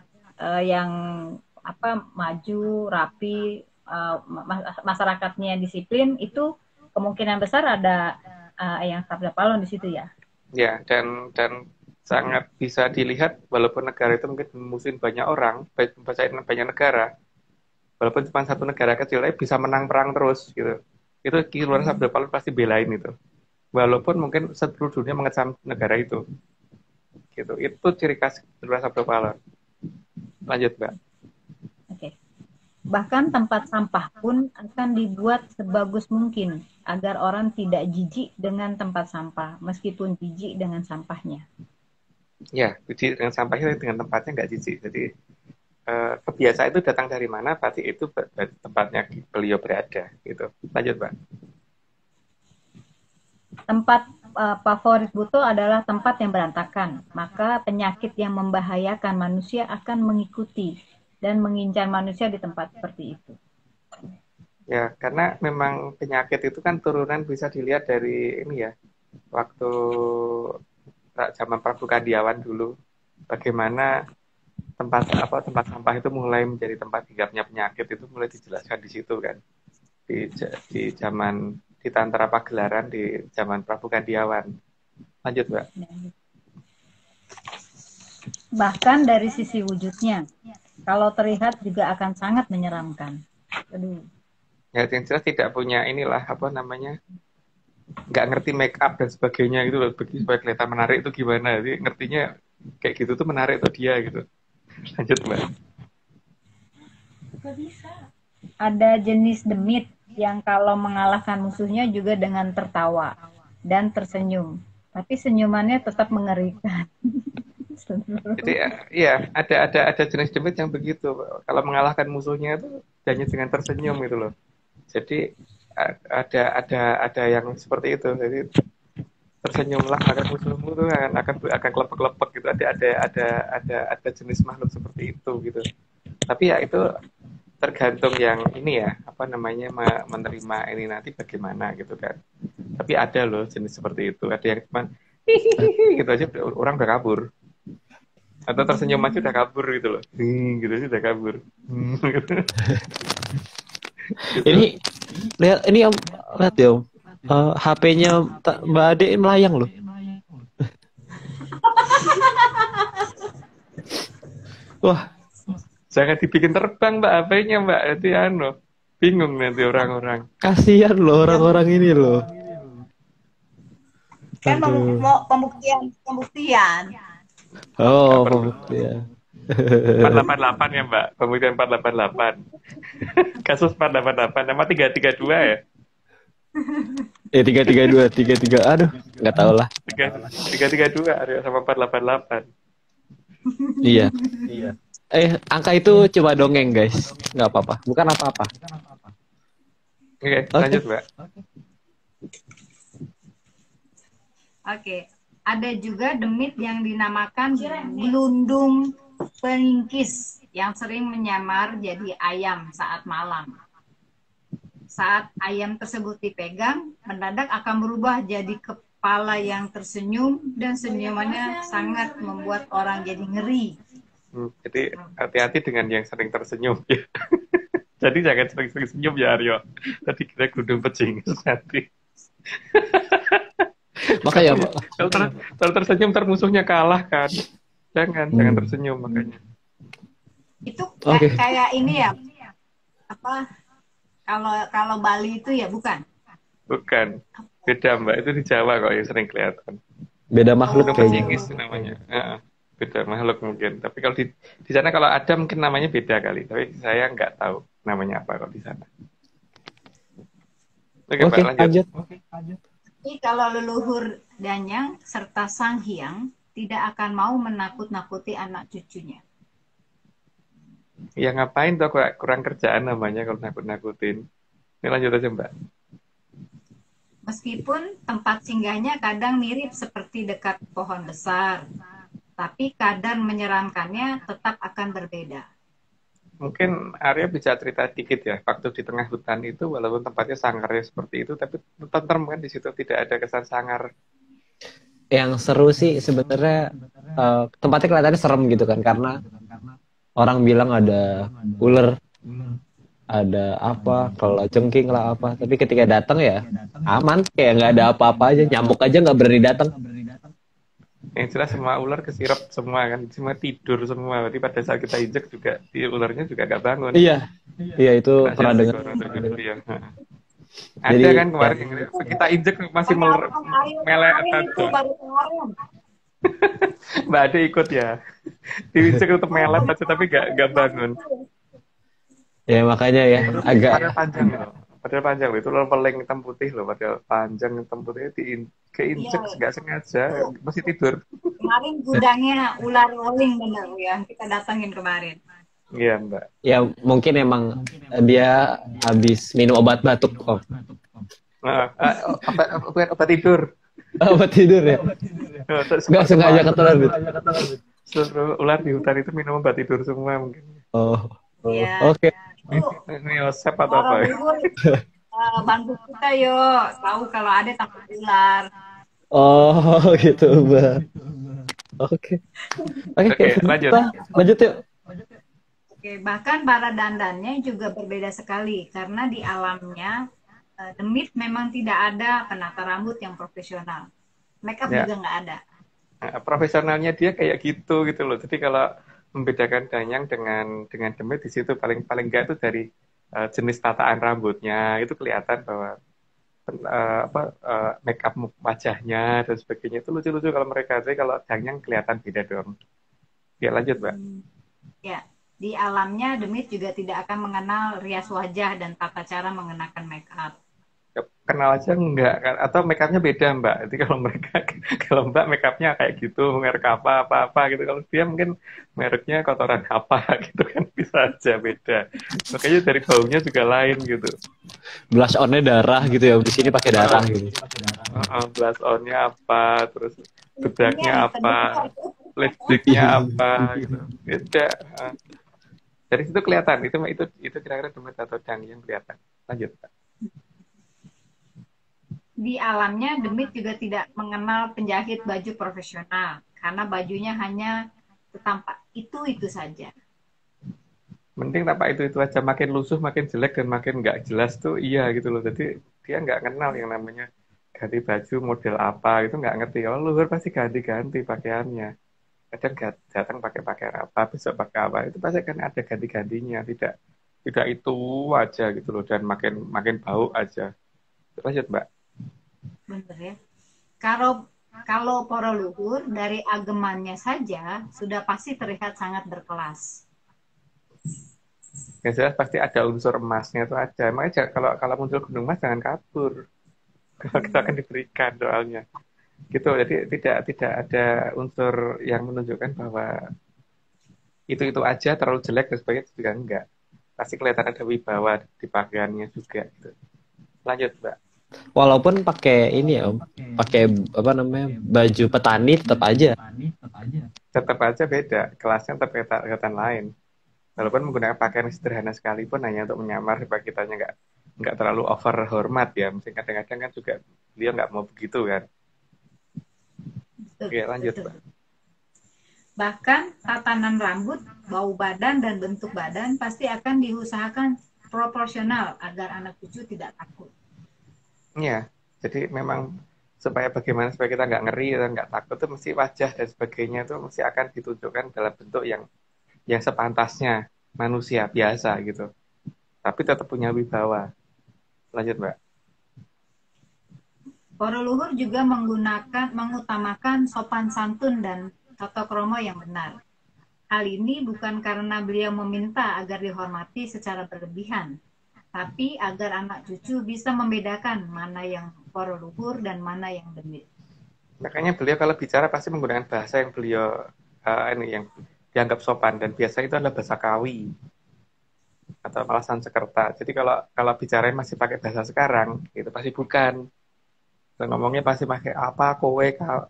yang maju, rapi, masyarakatnya disiplin, itu kemungkinan besar ada Eyang Sabda Palon di situ ya. Ya, dan sangat bisa dilihat walaupun negara itu mungkin musim banyak orang, banyak negara, walaupun cuma satu negara kecil, tapi bisa menang perang terus gitu. Itu Ki Luar Sabda Palun pasti belain itu. Walaupun mungkin seluruh dunia mengecam negara itu. Gitu. Itu ciri khas Ki Luar Sabda Palun. Lanjut, Mbak. Oke. Bahkan tempat sampah pun akan dibuat sebagus mungkin agar orang tidak jijik dengan tempat sampah, meskipun jijik dengan sampahnya. Ya, jijik dengan sampahnya dengan tempatnya nggak jijik. Jadi kebiasaan itu datang dari mana, pasti itu tempatnya beliau berada. Gitu. Lanjut, Mbak. Tempat favorit Buto adalah tempat yang berantakan, maka penyakit yang membahayakan manusia akan mengikuti dan mengincar manusia di tempat seperti itu. Ya, karena memang penyakit itu kan turunan bisa dilihat dari ini ya, waktu zaman Prabu Kadiawan dulu, bagaimana tempat sampah itu mulai menjadi tempat hinggapnya penyakit itu mulai dijelaskan di situ kan, di zaman di Tantara Pagelaran di zaman Prabu Kadiawan. Lanjut, Mbak. Bahkan dari sisi wujudnya, kalau terlihat juga akan sangat menyeramkan. Aduh. Ya, yang jelas tidak punya inilah apa namanya, nggak ngerti make up dan sebagainya gitu loh, supaya kelihatan menarik itu gimana. Jadi ngertinya kayak gitu tuh menarik tuh dia gitu. Lanjut, Mbak. Ada jenis demit yang kalau mengalahkan musuhnya juga dengan tertawa dan tersenyum, tapi senyumannya tetap mengerikan. Jadi ya ada jenis demit yang begitu. Kalau mengalahkan musuhnya itu hanya dengan tersenyum gitu loh. Jadi ada yang seperti itu. Jadi tersenyumlah akan musuhmu tuh akan kelepek-kelepek gitu. Ada jenis makhluk seperti itu gitu. Tapi ya itu tergantung yang ini ya, apa namanya, menerima ini nanti bagaimana gitu kan. Tapi ada loh jenis seperti itu. Ada yang cuma hihihi gitu aja orang udah kabur. Atau tersenyum aja udah kabur gitu loh. Gitu aja udah kabur. Gitu. Ini lihat ini Om, lihat ya Om. HP-nya Mbak Ade melayang loh. Wah, Jangan dibikin terbang Mbak HP-nya Mbak. Nanti bingung nanti orang-orang. kasihan loh orang-orang ini loh. Kan mau pembuktian. Oh, pembuktian. 488 ya Mbak. Pembuktian 488. Kasus 488 nama 332 ya. 332, aduh, nggak tahu lah. 332 ada sama 488. Iya. Angka itu cuma dongeng guys, nggak apa-apa, bukan apa-apa. Oke, lanjut Mbak. Oke, ada juga demit yang dinamakan gelundung peningkis yang sering menyamar jadi ayam saat malam. Saat ayam tersebut dipegang, mendadak akan berubah jadi kepala yang tersenyum dan senyumannya sangat membuat orang jadi ngeri. Jadi hati-hati dengan yang sering tersenyum ya. Jadi jangan sering-sering senyum ya Aryo. Tadi kita gelundung pecing nanti. Makanya kalau tersenyum musuhnya kalah kan. Jangan tersenyum makanya. Itu kayak ini ya. Apa? Kalau Bali itu ya bukan? Bukan. Beda Mbak, itu di Jawa kok yang sering kelihatan. beda makhluk Gelundung kayaknya. pecingis namanya. Beda makhluk mungkin. Tapi kalau di sana kalau ada mungkin namanya beda kali. Tapi saya nggak tahu namanya apa kalau di sana. Oke, Mbak, lanjut. Jadi kalau leluhur Danyang serta Sang Hyang tidak akan mau menakut-nakuti anak cucunya. Ya ngapain tuh, kurang kerjaan namanya kalau nakut-nakutin. Ini lanjut aja Mbak. Meskipun tempat singgahnya kadang mirip seperti dekat pohon besar, tapi kadar menyeramkannya tetap akan berbeda. Mungkin Arya bisa cerita dikit ya, waktu di tengah hutan itu walaupun tempatnya sangarnya seperti itu, tapi tentrem kan di situ, tidak ada kesan sangar. yang seru sih sebenarnya tempatnya kelihatannya serem gitu kan karena orang bilang ada ular, ada apa, kalau jengking lah apa. Tapi ketika datang ya aman, kayak nggak ada apa-apa aja. Nyamuk aja nggak berani datang. Yang jelas semua ular kesirap semua kan, semua tidur semua. Berarti pada saat kita injek juga, ularnya juga nggak bangun. Iya, iya itu Kena pernah dengar. sensor gitu ya. Jadi Ada kan ya, kemarin yang kita injek masih melek Kemarin itu baru kemarin. Mbak Ade ikut ya. Diinjek tetap melet aja tapi nggak bangun. ya makanya ya agak Padahal panjang loh. Padahal panjang loh. Itu lempeng hitam putih loh. Padahal panjang hitam putihnya keinjek Iya. nggak sengaja masih tidur. Kemarin gudangnya ular rolling bener ya. Kita datengin kemarin. Iya Mbak. ya mungkin emang dia habis minum obat batuk kok. Obat tidur. Obat tidur ya. Nggak sengaja ketelan gitu. Seluruh ular di hutan itu minum obat tidur semua mungkin. Oh, Iya. oke. Ini Yosep atau apa ya? Bantu kita yuk. Tahu kalau ada takut ular. Oh, gitu, Mbak. Oke. Oke, lanjut. Lanjut yuk. Oke, bahkan para dandannya juga berbeda sekali karena di alamnya demit memang tidak ada penata rambut yang profesional. Makeup juga nggak ada. Nah, profesionalnya dia kayak gitu loh. Jadi kalau membedakan Danyang dengan demit di situ paling enggak itu dari jenis tataan rambutnya itu kelihatan bahwa make up wajahnya dan sebagainya itu lucu-lucu kalau mereka. Jadi kalau Danyang kelihatan beda dong. Ya lanjut Mbak. Ya, di alamnya demit juga tidak akan mengenal rias wajah dan tata cara mengenakan make up. Kenal aja enggak kan? Atau make upnya beda Mbak. Jadi kalau mereka kalau Mbak make upnya kayak gitu, merek apa gitu. Kalau dia mungkin mereknya kotoran apa gitu kan bisa aja beda. Makanya dari baunya juga lain gitu. Blush on-nya darah gitu ya. Di sini pakai darah gitu. Blush on-nya apa, terus bedaknya apa, lipsticknya apa gitu. Beda. Dari situ kelihatan itu kira-kira demit atau yang kelihatan. Lanjut Pak. Di alamnya demit juga tidak mengenal penjahit baju profesional karena bajunya hanya tampak itu saja. Mending tampak itu aja, makin lusuh makin jelek dan makin nggak jelas tuh iya gitu loh. Jadi dia nggak kenal yang namanya ganti baju model apa itu nggak ngerti. Oh luhur pasti ganti-ganti pakaiannya. Kadang datang pakai pakaian apa, besok pakai apa itu pasti kan ada ganti-gantinya. Tidak itu aja gitu loh dan makin bau aja. Lanjut Mbak. Bener ya. Kalau para luhur dari agemannya saja sudah pasti terlihat sangat berkelas. Yang jelas pasti ada unsur emasnya tuh ada. Makanya kalau muncul gunung emas jangan kabur. Kalau kita akan diberikan soalnya. Gitu. Jadi tidak ada unsur yang menunjukkan bahwa itu aja terlalu jelek dan sebagainya juga enggak. Pasti kelihatan ada wibawa di pakaiannya juga gitu. Lanjut Mbak. Walaupun pakai ini ya, Om. Pakai apa namanya? Baju petani tetap aja. Tetap aja beda. Kelasnya tetap kelihatan lain. Walaupun menggunakan pakaian sederhana sekalipun hanya untuk menyamar supaya kitanya nggak terlalu over hormat ya. Mungkin kadang-kadang kan juga dia nggak mau begitu kan. Betul, Oke lanjut betul. Mbak. Bahkan tatanan rambut, bau badan, dan bentuk badan pasti akan diusahakan proporsional agar anak cucu tidak takut. Iya, jadi memang bagaimana supaya kita nggak ngeri dan nggak takut tuh mesti wajah dan sebagainya tuh mesti akan ditunjukkan dalam bentuk yang sepantasnya manusia biasa gitu. Tapi tetap punya wibawa. Lanjut Mbak. Para luhur juga mengutamakan sopan santun dan tata krama yang benar. Hal ini bukan karena beliau meminta agar dihormati secara berlebihan, tapi agar anak cucu bisa membedakan mana yang para luhur dan mana yang demit. Makanya beliau kalau bicara pasti menggunakan bahasa yang beliau yang dianggap sopan dan biasa itu adalah bahasa Kawi atau malah Sanskerta. Jadi kalau bicara masih pakai bahasa sekarang, itu pasti bukan. Dan ngomongnya pasti pakai apa, kowe,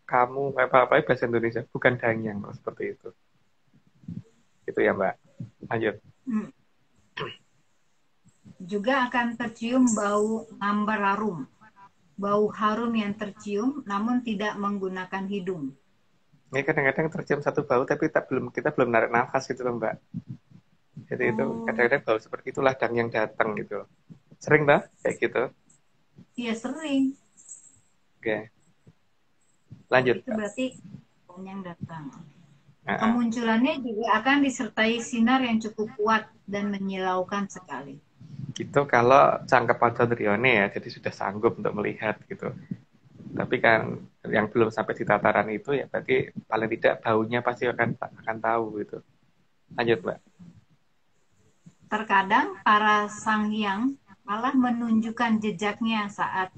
kamu, apa bahasa Indonesia, bukan Danyang seperti itu. Itu ya Mbak. Lanjut. Juga akan tercium bau ambar harum. bau harum yang tercium namun tidak menggunakan hidung. Ini kadang-kadang tercium satu bau tapi kita belum narik nafas gitu loh Mbak. Jadi itu Oh, kadang-kadang bau seperti itu ladang yang datang gitu. Sering dah kayak gitu. iya sering. Oke, Oh, lanjut itu Mbak. berarti yang datang. Nah, Kemunculannya juga akan disertai sinar yang cukup kuat dan menyilaukan sekali. itu kalau cangkep Adrione ya, jadi sudah sanggup untuk melihat gitu. Tapi kan yang belum sampai di tataran itu ya berarti paling tidak baunya pasti akan tahu gitu. Lanjut Mbak. Terkadang para sanghyang malah menunjukkan jejaknya saat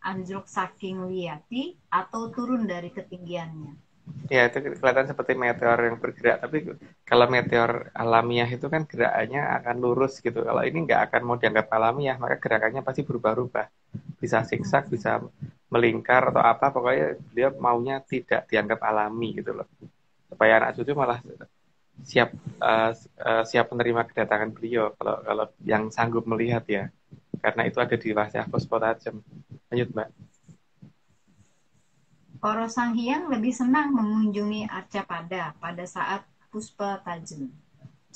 anjlok saking liyati atau turun dari ketinggiannya. Ya itu kelihatan seperti meteor yang bergerak, tapi kalau meteor alamiah itu kan gerakannya akan lurus gitu. Kalau ini nggak akan mau dianggap alamiah, maka gerakannya pasti berubah-ubah. Bisa siksak, bisa melingkar atau apa, pokoknya dia maunya tidak dianggap alami gitu loh. Supaya anak cucu malah siap siap menerima kedatangan beliau kalau kalau yang sanggup melihat ya. Karena itu ada di wajah Puspotajem. Lanjut Mbak. Para sanghyang lebih senang mengunjungi Arcapada pada saat puspa tajam.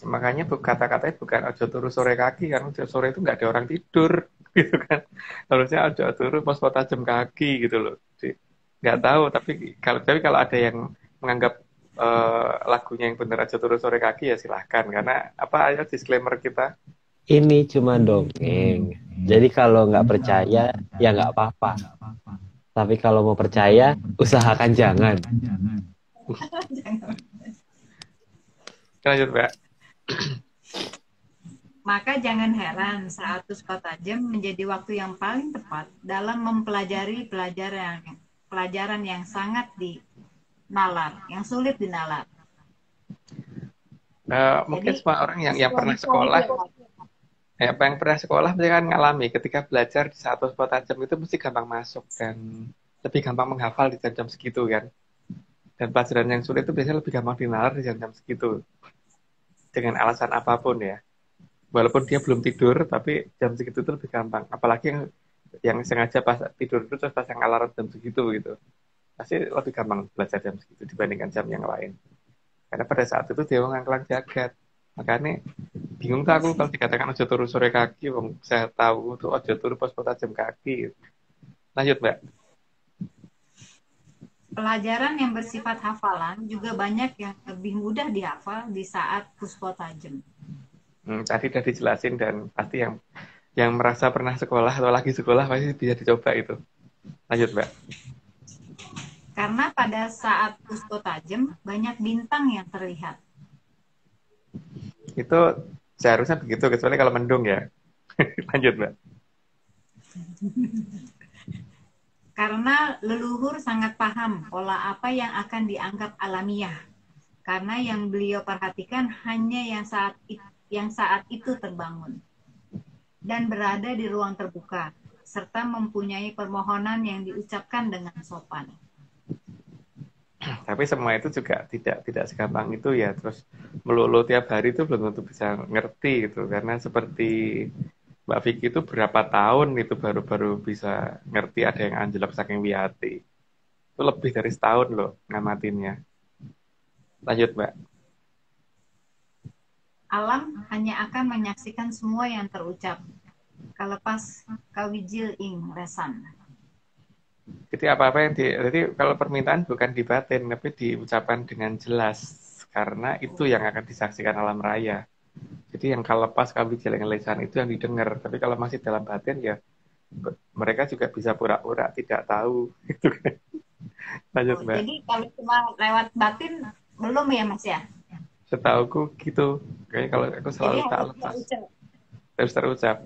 Makanya kata-katanya bukan ojo turu sore kaki, karena sore itu nggak ada orang tidur gitu kan. Harusnya ojo turu pas jam kaki gitu loh. Jadi, nggak tahu, tapi kalau ada yang menganggap lagunya yang bener aja turu sore kaki ya silahkan, karena apa, ayo disclaimer kita. Ini cuma dongeng. Jadi kalau nggak percaya, ya nggak apa-apa. Tapi kalau mau percaya, usahakan jangan. Lanjut Mbak. Maka jangan heran saat puspa tajam menjadi waktu yang paling tepat dalam mempelajari pelajaran yang sangat dinalar, yang sulit dinalar. Mungkin Jadi semua orang yang pernah sekolah, yang pernah sekolah mesti kan ngalami ketika belajar di satu jam itu mesti gampang masuk dan lebih gampang menghafal di jam-jam segitu kan. Dan pelajaran yang sulit itu biasanya lebih gampang dinalar di jam-jam segitu. Dengan alasan apapun ya. Walaupun dia belum tidur, tapi jam segitu itu lebih gampang. Apalagi yang sengaja pas tidur itu terus pasang alarm jam segitu gitu. Pasti lebih gampang belajar jam segitu dibandingkan jam yang lain. Karena pada saat itu dia ngangklang jagat. Makanya bingung tuh aku kalau dikatakan ojo turu sore kaki, wong saya tahu tuh ojo turu pas jam kaki. Lanjut Mbak. pelajaran yang bersifat hafalan juga banyak yang lebih mudah dihafal di saat puspa tajam. Tadi udah dijelasin dan pasti yang merasa pernah sekolah atau lagi sekolah pasti bisa dicoba itu. Lanjut Mbak. Karena pada saat puspa tajam banyak bintang yang terlihat. Itu seharusnya begitu kecuali kalau mendung ya. Lanjut Mbak. Karena leluhur sangat paham pola apa yang akan dianggap alamiah. Karena yang beliau perhatikan hanya yang saat itu terbangun dan berada di ruang terbuka, serta mempunyai permohonan yang diucapkan dengan sopan. Tapi semua itu juga tidak segampang itu ya. Terus melulu tiap hari itu belum tentu bisa ngerti gitu. Karena seperti Mbak Vicky itu berapa tahun itu baru-baru bisa ngerti ada yang anjlok saking wiati. Itu lebih dari setahun loh ngamatinnya. Lanjut Mbak. Alam hanya akan menyaksikan semua yang terucap. Kalepas kawijil ing resan. Jadi apa-apa jadi kalau permintaan bukan di batin, tapi diucapkan dengan jelas. Karena itu yang akan disaksikan alam raya. Jadi yang kalau lepas kami jalan lisan itu yang didengar. Tapi kalau masih dalam batin ya mereka juga bisa pura-pura tidak tahu. Gitu kan. Lanjut Mbak. Jadi kalau cuma lewat batin belum ya Mas ya? Setauku gitu. Kayaknya kalau aku selalu Jadi tak harus lepas. terucap. Terus terucap.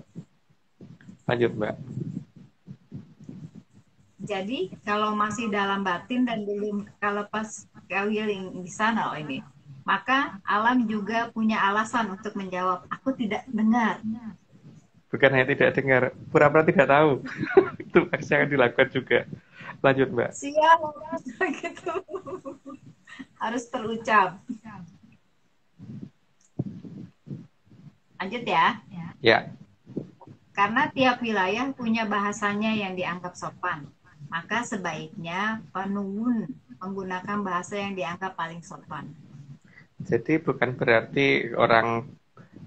Lanjut Mbak. Jadi kalau masih dalam batin dan belum kalau pas kawiling di sana ini, maka alam juga punya alasan untuk menjawab, aku tidak dengar. Bukan hanya tidak dengar, pura-pura tidak tahu. Itu pasti akan dilakukan juga. Lanjut Mbak. Siap, gitu. Harus terucap. Lanjut ya. Ya. Karena tiap wilayah punya bahasanya yang dianggap sopan, maka sebaiknya penuhun menggunakan bahasa yang dianggap paling sopan. Jadi bukan berarti orang,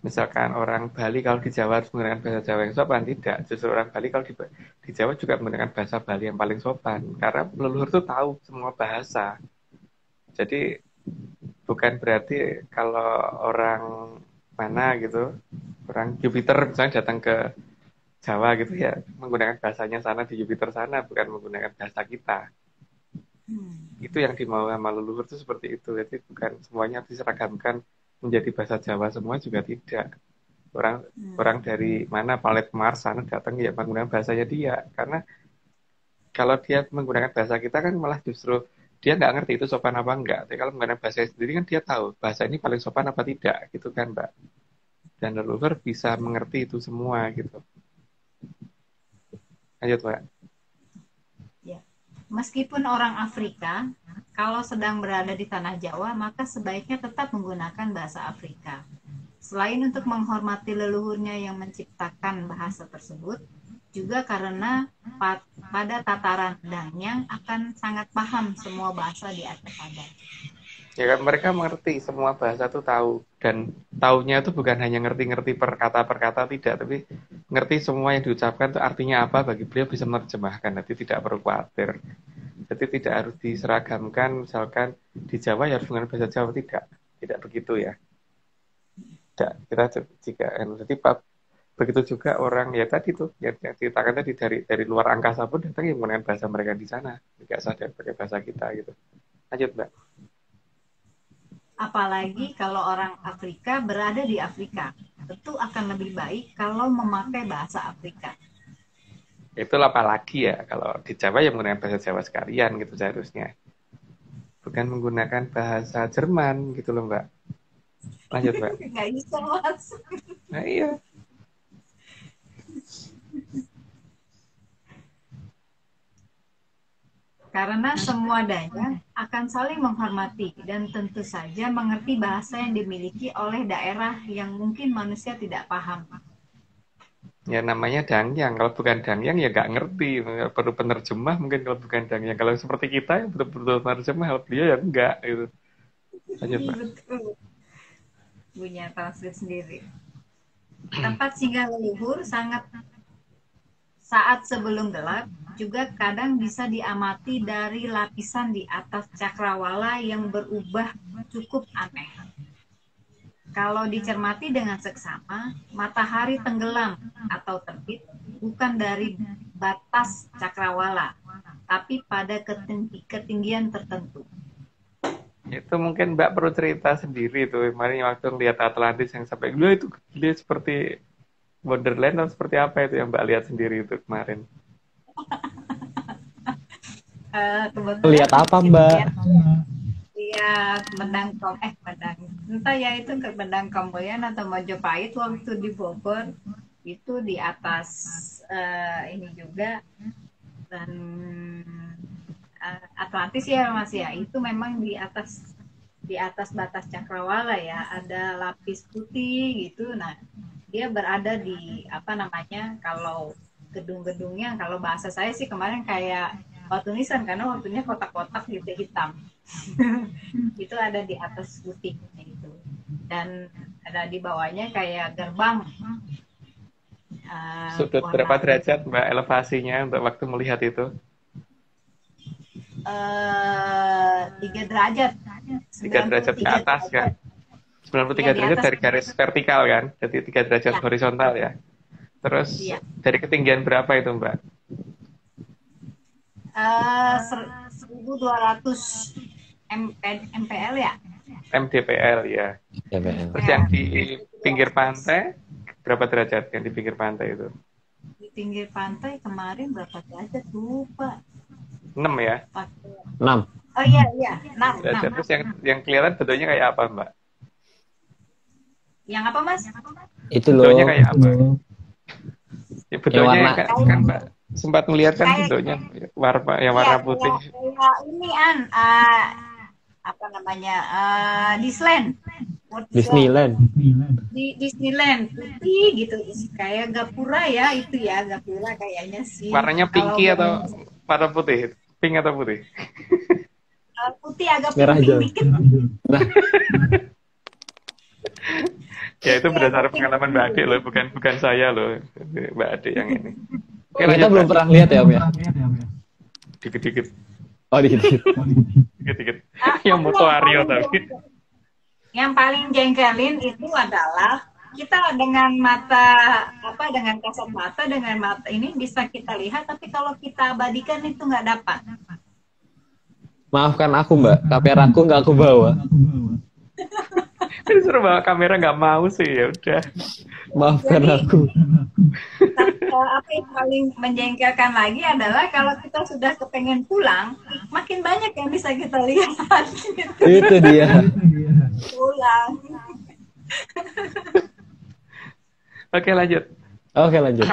misalkan orang Bali kalau di Jawa harus menggunakan bahasa Jawa yang sopan, tidak. Justru orang Bali kalau di Jawa juga menggunakan bahasa Bali yang paling sopan. Karena leluhur itu tahu semua bahasa. Jadi bukan berarti kalau orang mana gitu, orang Jupiter misalnya datang ke Jawa gitu ya, menggunakan bahasanya sana di Jupiter sana, bukan menggunakan bahasa kita. Itu yang dimau sama leluhur itu seperti itu. Jadi bukan semuanya diseragamkan menjadi bahasa Jawa semua, juga tidak. Orang dari mana, planet Mars sana datang ya menggunakan bahasanya dia. Karena kalau dia menggunakan bahasa kita kan malah justru dia nggak ngerti itu sopan apa enggak. Tapi kalau menggunakan bahasa sendiri kan dia tahu bahasa ini paling sopan apa tidak, gitu kan Mbak. Dan leluhur bisa mengerti itu semua gitu. Lanjut Mbak. Ya. Meskipun orang Afrika, kalau sedang berada di tanah Jawa, maka sebaiknya tetap menggunakan bahasa Afrika. Selain untuk menghormati leluhurnya yang menciptakan bahasa tersebut, juga karena pada tataran Danyang akan sangat paham semua bahasa di Aceh Padang. Ya kan mereka mengerti semua bahasa tuh tahu, dan taunya itu bukan hanya ngerti-ngerti per kata tidak, tapi ngerti semua yang diucapkan itu artinya apa, bagi beliau bisa menerjemahkan. Nanti tidak perlu khawatir. Jadi tidak harus diseragamkan, misalkan di Jawa ya harus menggunakan bahasa Jawa, tidak begitu ya. Tidak, kita jika jadi begitu juga orang ya tadi tuh yang ceritakan tadi dari luar angkasa pun datang yang menggunakan bahasa mereka di sana, tidak sadar pakai bahasa kita gitu. Lanjut Mbak. Apalagi kalau orang Afrika berada di Afrika, tentu akan lebih baik kalau memakai bahasa Afrika. Itulah apalagi ya kalau di Jawa ya menggunakan bahasa Jawa sekalian gitu seharusnya. Bukan menggunakan bahasa Jerman gitu loh Mbak. Lanjut Mbak. Nggak bisa masuk. Nah iya. Karena semua Danyang akan saling menghormati dan tentu saja mengerti bahasa yang dimiliki oleh daerah yang mungkin manusia tidak paham. Ya namanya Dangyang, kalau bukan Dangyang ya nggak ngerti, perlu penerjemah mungkin kalau bukan Dangyang. Kalau seperti kita ya betul-betul penerjemah, kalau beliau ya enggak gitu. Lanjut Mbak. Betul. Punya translate sendiri. Tempat singgah leluhur saat sebelum gelap juga kadang bisa diamati dari lapisan di atas cakrawala yang berubah cukup aneh. Kalau dicermati dengan seksama, matahari tenggelam atau terbit bukan dari batas cakrawala, tapi pada ketinggian tertentu. Itu mungkin Mbak perlu cerita sendiri tuh. Kemarin waktu ngeliat Atlantis yang sampai itu gila seperti Wonderland atau seperti apa itu yang Mbak lihat sendiri itu kemarin. Lihat apa Mbak? Lihat entah ya itu ke Bendang Kamboyan atau Majapahit waktu di Bogor, itu di atas ini juga, dan Atlantis ya Mas ya, itu memang di atas batas cakrawala ya, ada lapis putih gitu. Nah, dia berada di kalau gedung-gedungnya, kalau bahasa saya sih kemarin kayak batu nisan karena waktunya kotak-kotak gitu hitam. Itu ada di atas putihnya itu, dan ada di bawahnya kayak gerbang. Sudut berapa derajat Mbak elevasinya untuk waktu melihat itu? 3 derajat. 3 derajat ke atas kan? 93 derajat dari garis vertikal kan? Jadi 3 derajat horizontal ya? Terus dari ketinggian berapa itu Mbak? 1200 MPL ya? MDPL ya. Terus yang di pinggir pantai berapa derajat yang di pinggir pantai itu? Di pinggir pantai kemarin berapa derajat lupa. 6 ya? 6. Oh iya 6. Terus yang kelihatan bentuknya kayak apa Mbak? Yang apa Mas? Itu loh. Bentuknya kayak apa? Ya, bentuknya warna. kan Mbak sempat melihat kan bentuknya warna putih. Kayak ini Disland. Disneyland. Di Disneyland putih gitu, kayak Gapura ya, itu ya Gapura kayaknya sih. Warnanya Kalau pinky atau warna putih? Pink atau putih? putih agak Merah pink jauh. dikit. Nah, Ya itu Iya, berdasarkan pink. pengalaman Mbak Ade loh, bukan saya loh. Mbak Ade yang ini. Oke, kita lanjut, belum Mbak. pernah lihat ya Om ya. Dikit-dikit. Oh dikit. Dikit-dikit. Ah, Yang tapi moto Aryo tapi. yang paling jengkelin itu adalah kita dengan mata dengan kasat mata, dengan mata ini bisa kita lihat, tapi kalau kita abadikan itu nggak dapat. Maafkan aku Mbak, kameraku nggak aku bawa. Disuruh bawa kamera nggak mau sih, ya udah. Maafkan Jadi, aku. apa yang paling menjengkelkan lagi adalah kalau kita sudah kepengen pulang, makin banyak yang bisa kita lihat. Gitu. Itu dia. Pulang. Oke, lanjut. Oke lanjut.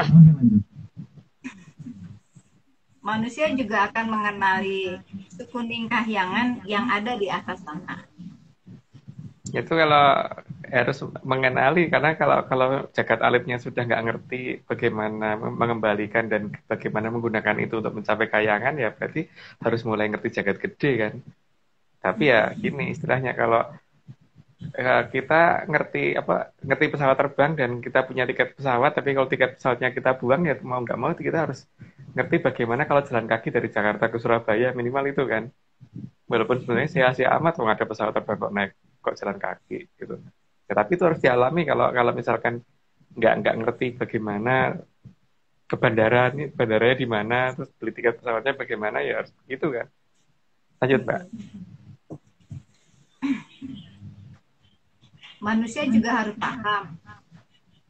Manusia juga akan mengenali sekuning kahyangan yang ada di atas tanah. Itu kalau harus mengenali, karena kalau jagat alimnya sudah nggak ngerti bagaimana mengembalikan dan bagaimana menggunakan itu untuk mencapai kayangan, ya berarti harus mulai ngerti jagat gede kan. Tapi ya gini istilahnya, kalau kita ngerti pesawat terbang dan kita punya tiket pesawat, tapi kalau tiket pesawatnya kita buang, ya mau nggak mau kita harus ngerti bagaimana kalau jalan kaki dari Jakarta ke Surabaya, minimal itu kan. Walaupun sebenarnya sia-sia amat kalau ada pesawat terbang kok jalan kaki gitu. Ya, tapi itu harus dialami kalau misalkan nggak ngerti bagaimana ke bandaranya di mana, terus beli tiket pesawatnya bagaimana, ya harus begitu kan. Lanjut, Mbak. Manusia juga harus paham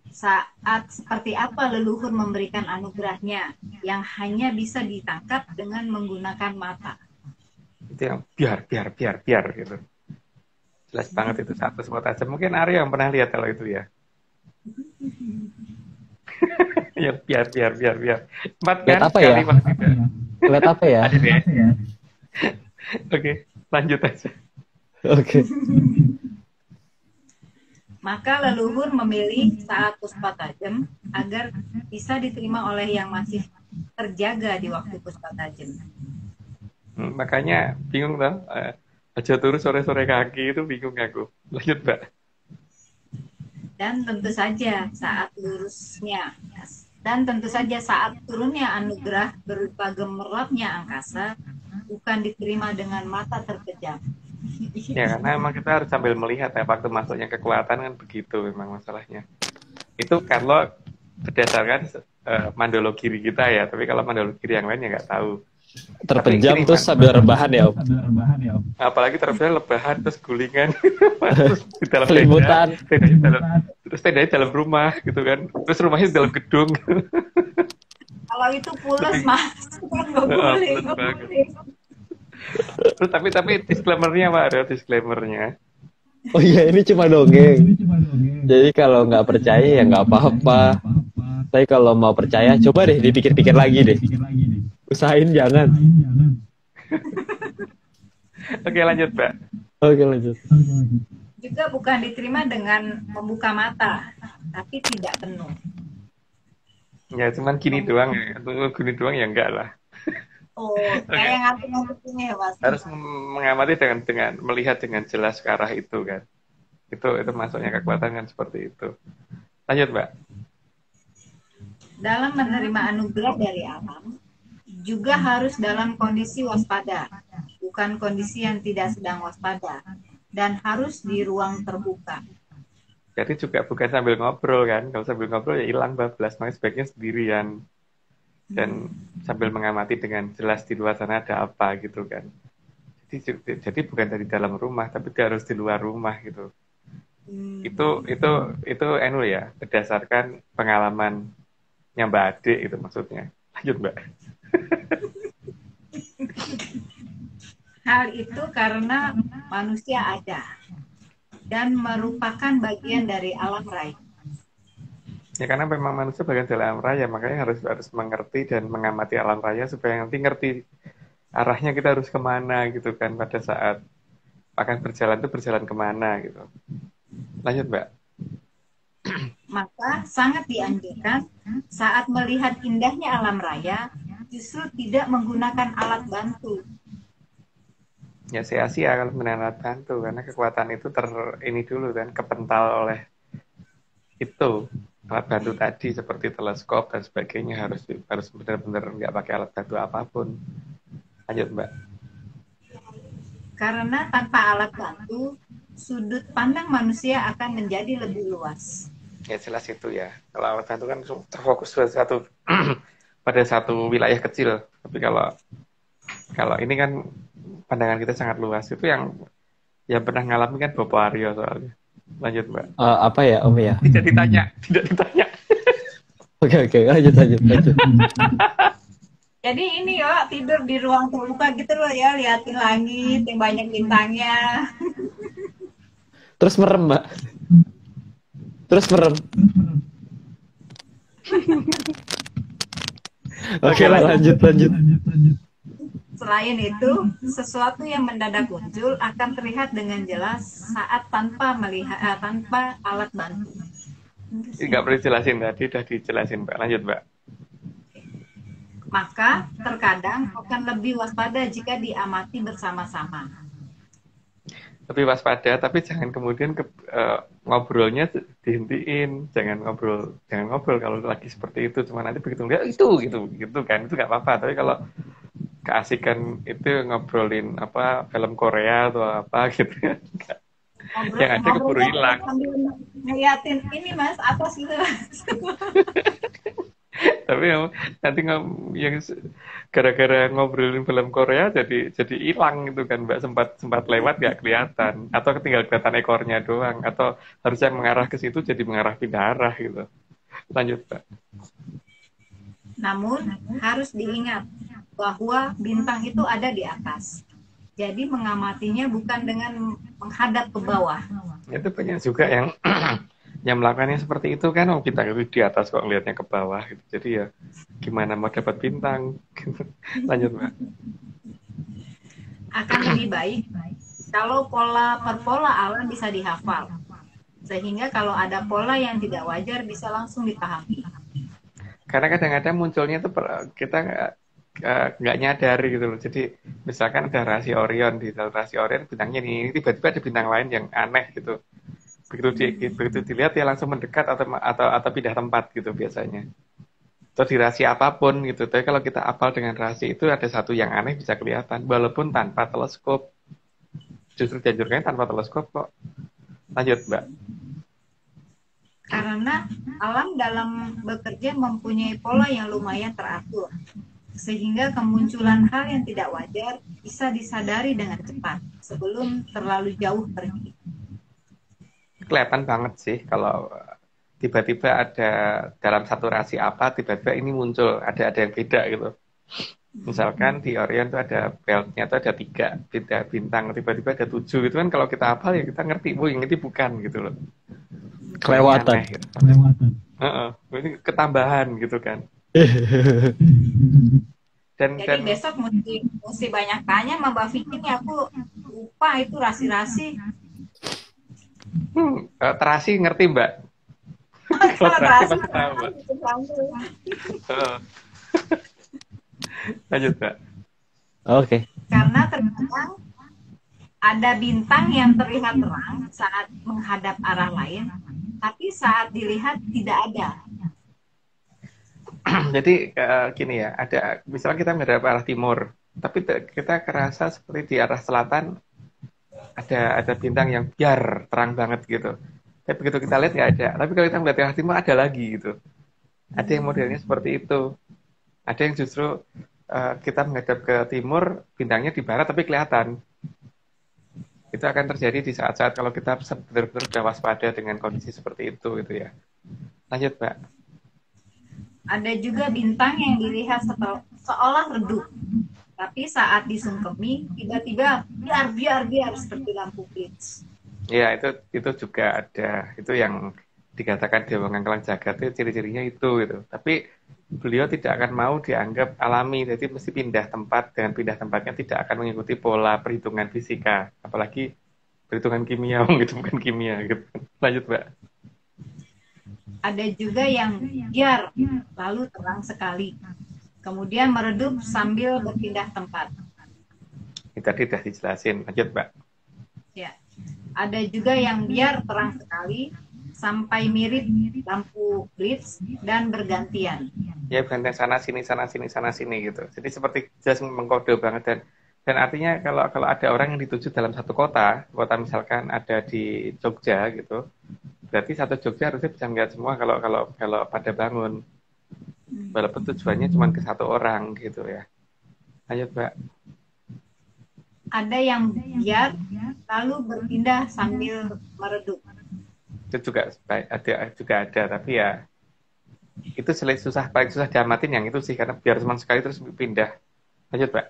saat seperti apa leluhur memberikan anugerahnya yang hanya bisa ditangkap dengan menggunakan mata. Itu yang biar gitu. Jelas banget itu satu spot aja. Mungkin Arya yang pernah lihat kalau itu ya. Yang biar. 4 Lihat apa ya? tidak. Lihat apa ya? Ada deh. Oke, lanjut aja. Oke. Maka leluhur memilih saat puspa tajam agar bisa diterima oleh yang masih terjaga di waktu puspa tajam. Makanya bingung dong. Aja turu sore-sore kaki itu bingung aku. Lanjut, Mbak. Dan tentu saja saat turunnya anugerah berupa gemerlapnya angkasa bukan diterima dengan mata terpejam. Ya, karena emang kita harus sambil melihat ya, waktu masuknya kekuatan kan begitu memang masalahnya. Itu kalau berdasarkan mandolo kiri kita ya, tapi kalau mandolo kiri yang lain ya nggak tahu. Terpejam Tapi terus sambil rebahan ya Om. Apalagi terpejam lebahan terus gulingan terus di dalam Selimutan. tendanya dalam rumah gitu kan, terus rumahnya di dalam gedung. Kalau itu pules mas, nggak boleh. Terus tapi disclaimer-nya apa, ada disclaimer-nya? Oh iya ini cuma dongeng. Jadi kalau nggak percaya ya nggak apa-apa. Tapi kalau mau percaya coba deh dipikir-pikir lagi deh. Usahain jangan. Oke, lanjut, Mbak. Oke lanjut. Juga bukan diterima dengan membuka mata, tapi tidak penuh. Ya cuman gini doang ya. Gini doang ya enggak lah. Oh, kayak ngatur-ngaturnya ya mas. Harus mengamati dengan melihat dengan jelas ke arah itu kan. Itu masuknya kekuatan kan seperti itu. Lanjut, Mbak. Dalam menerima anugerah dari alam, juga harus dalam kondisi waspada, bukan kondisi yang tidak sedang waspada, dan harus di ruang terbuka. Jadi juga bukan sambil ngobrol kan. Kalau sambil ngobrol ya hilang bablas. Makanya sebaiknya sendirian. Dan sambil mengamati dengan jelas di luar sana ada apa gitu kan. Jadi bukan dari dalam rumah, tapi dia harus di luar rumah gitu. Itu ya, berdasarkan pengalaman yang Mbak Ade itu maksudnya. Lanjut, Mbak. Hal itu karena manusia ada dan merupakan bagian dari alam raya. Ya karena memang manusia bagian dari alam raya, makanya harus mengerti dan mengamati alam raya supaya nanti ngerti arahnya kita harus kemana gitu kan pada saat akan berjalan kemana gitu. Lanjut, Mbak. Maka sangat dianjurkan saat melihat indahnya alam raya justru tidak menggunakan alat bantu. Ya sia-sia kalau menggunakan alat bantu karena kekuatan itu ini dulu kan kepental oleh itu alat bantu tadi seperti teleskop dan sebagainya harus benar-benar nggak pakai alat bantu apapun. Lanjut, Mbak. Karena tanpa alat bantu, sudut pandang manusia akan menjadi lebih luas. Ya jelas itu ya. Kalau alat bantu kan terfokus pada satu wilayah kecil. Tapi kalau ini kan pandangan kita sangat luas. Itu yang pernah ngalamin kan Bopo Aryo soalnya. Lanjut, Mbak. Apa ya Om ya? Tidak ditanya. Oke, lanjut. Jadi ini ya tidur di ruang terbuka gitu loh ya, liatin langit yang banyak bintangnya. Terus merem, Mbak. Oke lah, lanjut. Selain itu, sesuatu yang mendadak muncul akan terlihat dengan jelas saat tanpa alat bantu. Ini nggak perlu dijelasin tadi, udah dijelasin, Mbak. Lanjut, Mbak. Maka terkadang akan lebih waspada jika diamati bersama-sama. Lebih waspada, tapi jangan kemudian ngobrolnya dihentiin. Jangan ngobrol kalau lagi seperti itu. Cuma nanti begitu lihat itu gitu kan, itu nggak apa-apa. Tapi kalau keasikan itu ngobrolin film Korea atau apa gitu kan, yang ada keburu hilang. Ngeliatin ini Mas, atas gitu Mas. Tapi nanti yang gara-gara ngobrolin film Korea jadi hilang gitu kan, Mbak. Sempat lewat nggak kelihatan, atau tinggal kelihatan ekornya doang, atau harusnya mengarah ke situ jadi mengarah pindah arah gitu. Lanjut, Mbak. Namun harus diingat bahwa bintang itu ada di atas. Jadi mengamatinya bukan dengan menghadap ke bawah. Itu banyak juga yang yang melakukannya seperti itu kan, bintang itu di atas kok ngelihatnya ke bawah gitu. Jadi ya gimana mau dapat bintang. Lanjut, Mbak. Akan lebih baik kalau pola per pola alam bisa dihafal, sehingga kalau ada pola yang tidak wajar bisa langsung dipahami. Karena kadang-kadang munculnya itu kita nggak nyadar gitu loh. Jadi misalkan ada rasi Orion, di dalam rasi Orion bintangnya ini tiba-tiba ada bintang lain yang aneh gitu. Begitu dilihat ya langsung mendekat atau pindah tempat gitu biasanya. Atau di rasi apapun gitu. Tapi kalau kita apal dengan rasi itu ada satu yang aneh bisa kelihatan walaupun tanpa teleskop. Justru dianjurkan tanpa teleskop kok. Lanjut, Mbak. Karena alam dalam bekerja mempunyai pola yang lumayan teratur, sehingga kemunculan hal yang tidak wajar bisa disadari dengan cepat sebelum terlalu jauh pergi. Kelihatan banget sih kalau tiba-tiba ada dalam satu rasi apa, tiba-tiba ini muncul, ada yang beda gitu. Misalkan di Orion tuh ada beltnya tuh ada 3 bintang, tiba-tiba ada 7 gitu kan. Kalau kita hafal ya kita ngerti, ini bukan gitu loh. Kelewatan. Aneh, gitu. Ini ketambahan gitu kan. Jadi besok mesti banyak tanya sama Mbak Vicky nih, aku lupa itu rasi-rasi. Terasi ngerti, Mbak? Kalau terasi pasti tahu, Mbak. Lanjut, Mbak. Oke. Karena terkadang ada bintang yang terlihat terang saat menghadap arah lain, tapi saat dilihat tidak ada. Jadi gini ya, ada misalnya kita menghadap arah timur, tapi kita kerasa seperti di arah selatan ada bintang yang biar terang banget gitu. Tapi begitu kita lihat nggak ada. Tapi kalau kita melihat arah timur ada lagi gitu. Ada yang modelnya seperti itu. Ada yang justru kita menghadap ke timur, bintangnya di barat tapi kelihatan. Itu akan terjadi di saat-saat kalau kita benar-benar sudah waspada dengan kondisi seperti itu gitu ya. Lanjut, Mbak. Ada juga bintang yang dilihat seolah redup, tapi saat disungkemi tiba-tiba biar seperti lampu blitz. Ya, itu juga ada. Itu yang dikatakan Dewa Ngangkelang Jagat itu ciri-cirinya itu gitu. Tapi beliau tidak akan mau dianggap alami, jadi mesti pindah tempat, dengan pindah tempatnya tidak akan mengikuti pola perhitungan fisika, apalagi perhitungan kimia, gitu bukan kimia gitu. Lanjut Mbak. Ada juga yang biar lalu terang sekali, kemudian meredup sambil berpindah tempat. Ini tadi sudah dijelasin. Lanjut Mbak. Ya. Ada juga yang biar terang sekali sampai mirip lampu blitz dan bergantian. Ya bergantian sana sini gitu. Jadi seperti jelas mengkode banget dan artinya kalau ada orang yang dituju dalam satu kota misalkan ada di Jogja gitu, berarti satu Jogja harusnya bisa melihat semua kalau pada bangun, walaupun tujuannya cuma ke satu orang gitu ya. Lanjut Mbak. Ada yang biar lalu berpindah sambil meredup. Itu juga ada tapi ya itu paling susah diamatin yang itu sih, karena biar cuma sekali terus pindah. Lanjut Mbak.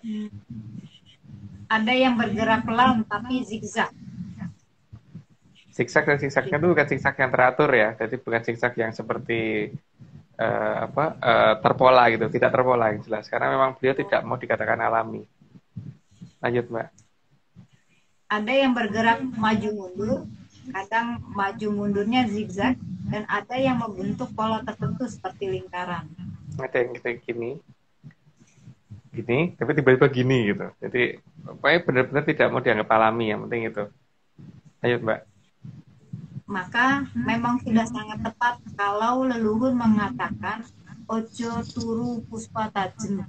Ada yang bergerak pelan tapi zigzag. Zigzag dan zigzagnya itu bukan zigzag yang teratur ya, jadi bukan zigzag yang seperti terpola gitu, tidak terpola yang jelas, karena memang beliau tidak mau dikatakan alami. Lanjut Mbak. Ada yang bergerak maju mundur, kadang maju mundurnya zigzag, dan ada yang membentuk pola tertentu seperti lingkaran. Ada yang kita gini, tapi tiba-tiba gini gitu. Jadi pokoknya benar-benar tidak mau dianggap alami, yang penting itu. Lanjut Mbak. Maka memang sudah sangat tepat kalau leluhur mengatakan ojo turu puspa tajem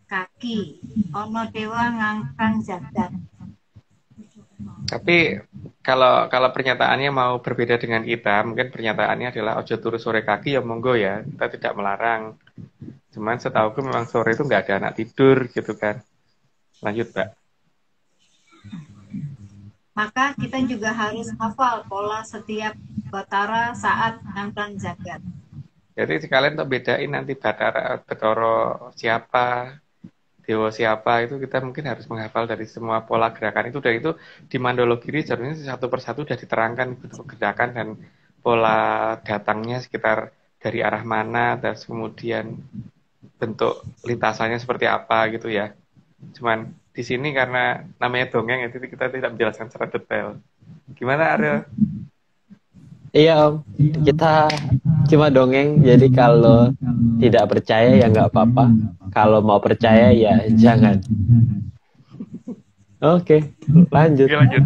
kaki ono dewa ngangkang jagat. Tapi kalau pernyataannya mau berbeda dengan kita, mungkin pernyataannya adalah ojo turu sore kaki ya monggo ya, kita tidak melarang. Cuman setahuku memang sore itu nggak ada anak tidur gitu kan. Lanjut Mbak. Maka kita juga harus hafal pola setiap batara saat ngangkang jagat. Jadi sekalian untuk bedain nanti Bathara siapa, dewa siapa, itu kita mungkin harus menghafal dari semua pola gerakan itu. Dan itu di Mandologiri sebenarnya satu persatu sudah diterangkan gerakan dan pola datangnya sekitar dari arah mana, dan kemudian bentuk lintasannya seperti apa gitu ya. Cuman di sini karena namanya dongeng, jadi kita tidak menjelaskan secara detail. Gimana Ariel? Iya Om, kita cuma dongeng, jadi kalau tidak percaya ya nggak apa-apa, kalau mau percaya ya jangan. Oke, lanjut. Oke, lanjut.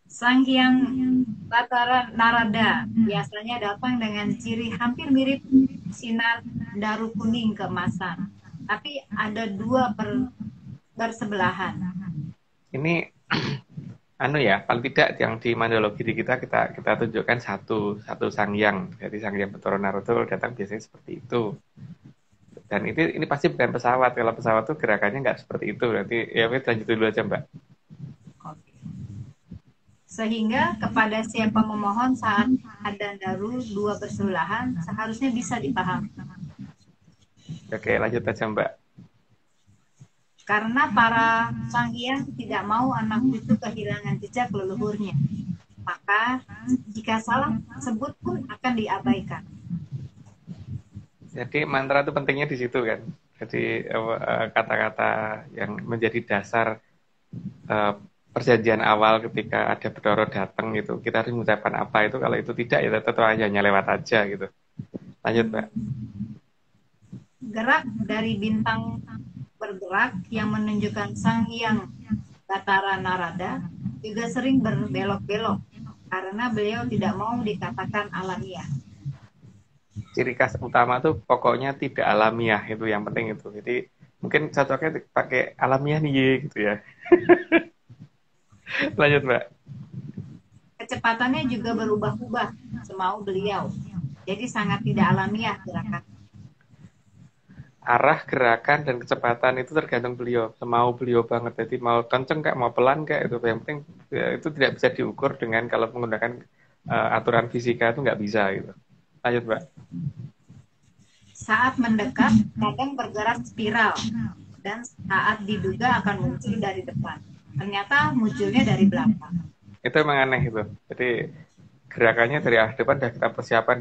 Sang Hyang Bathara Narada biasanya datang dengan ciri hampir mirip sinar daru kuning keemasan, tapi ada dua bersebelahan. Ini ya, paling tidak yang di Mandologiri kita tunjukkan satu Sang Hyang. Jadi Sang Hyang Bathara Narada kalau datang biasanya seperti itu. Dan ini pasti bukan pesawat. Kalau pesawat tuh gerakannya nggak seperti itu. Nanti ya lanjut dulu aja Mbak. Sehingga kepada siapa memohon saat ada daru dua bersebelahan seharusnya bisa dipahami. Oke, lanjut aja Mbak. Karena para Sang Hyang tidak mau anak itu kehilangan jejak leluhurnya, maka jika salah sebut pun akan diabaikan. Jadi mantra itu pentingnya di situ kan. Jadi kata-kata yang menjadi dasar perjanjian awal ketika ada Bathara datang gitu, kita harus mengucapkan apa itu. Kalau itu tidak ya tetap hanya lewat aja gitu. Lanjut Mbak. Gerak dari bintang bergerak yang menunjukkan Sang Hyang Bathara Narada juga sering berbelok-belok karena beliau tidak mau dikatakan alamiah. Ciri khas utama tuh pokoknya tidak alamiah, itu yang penting itu. Jadi mungkin cocoknya pakai alamiah nih gitu ya. Lanjut Mbak. Kecepatannya juga berubah-ubah semau beliau. Jadi sangat tidak alamiah gerakan. Arah gerakan dan kecepatan itu tergantung beliau, semau beliau banget. Jadi mau kenceng kayak mau pelan kayak itu, yang penting ya, itu tidak bisa diukur dengan kalau menggunakan aturan fisika itu nggak bisa gitu. Lanjut Mbak. Saat mendekat kadang bergerak spiral dan saat diduga akan muncul dari depan, ternyata munculnya dari belakang. Itu emang aneh itu. Jadi gerakannya dari arah depan udah kita persiapan,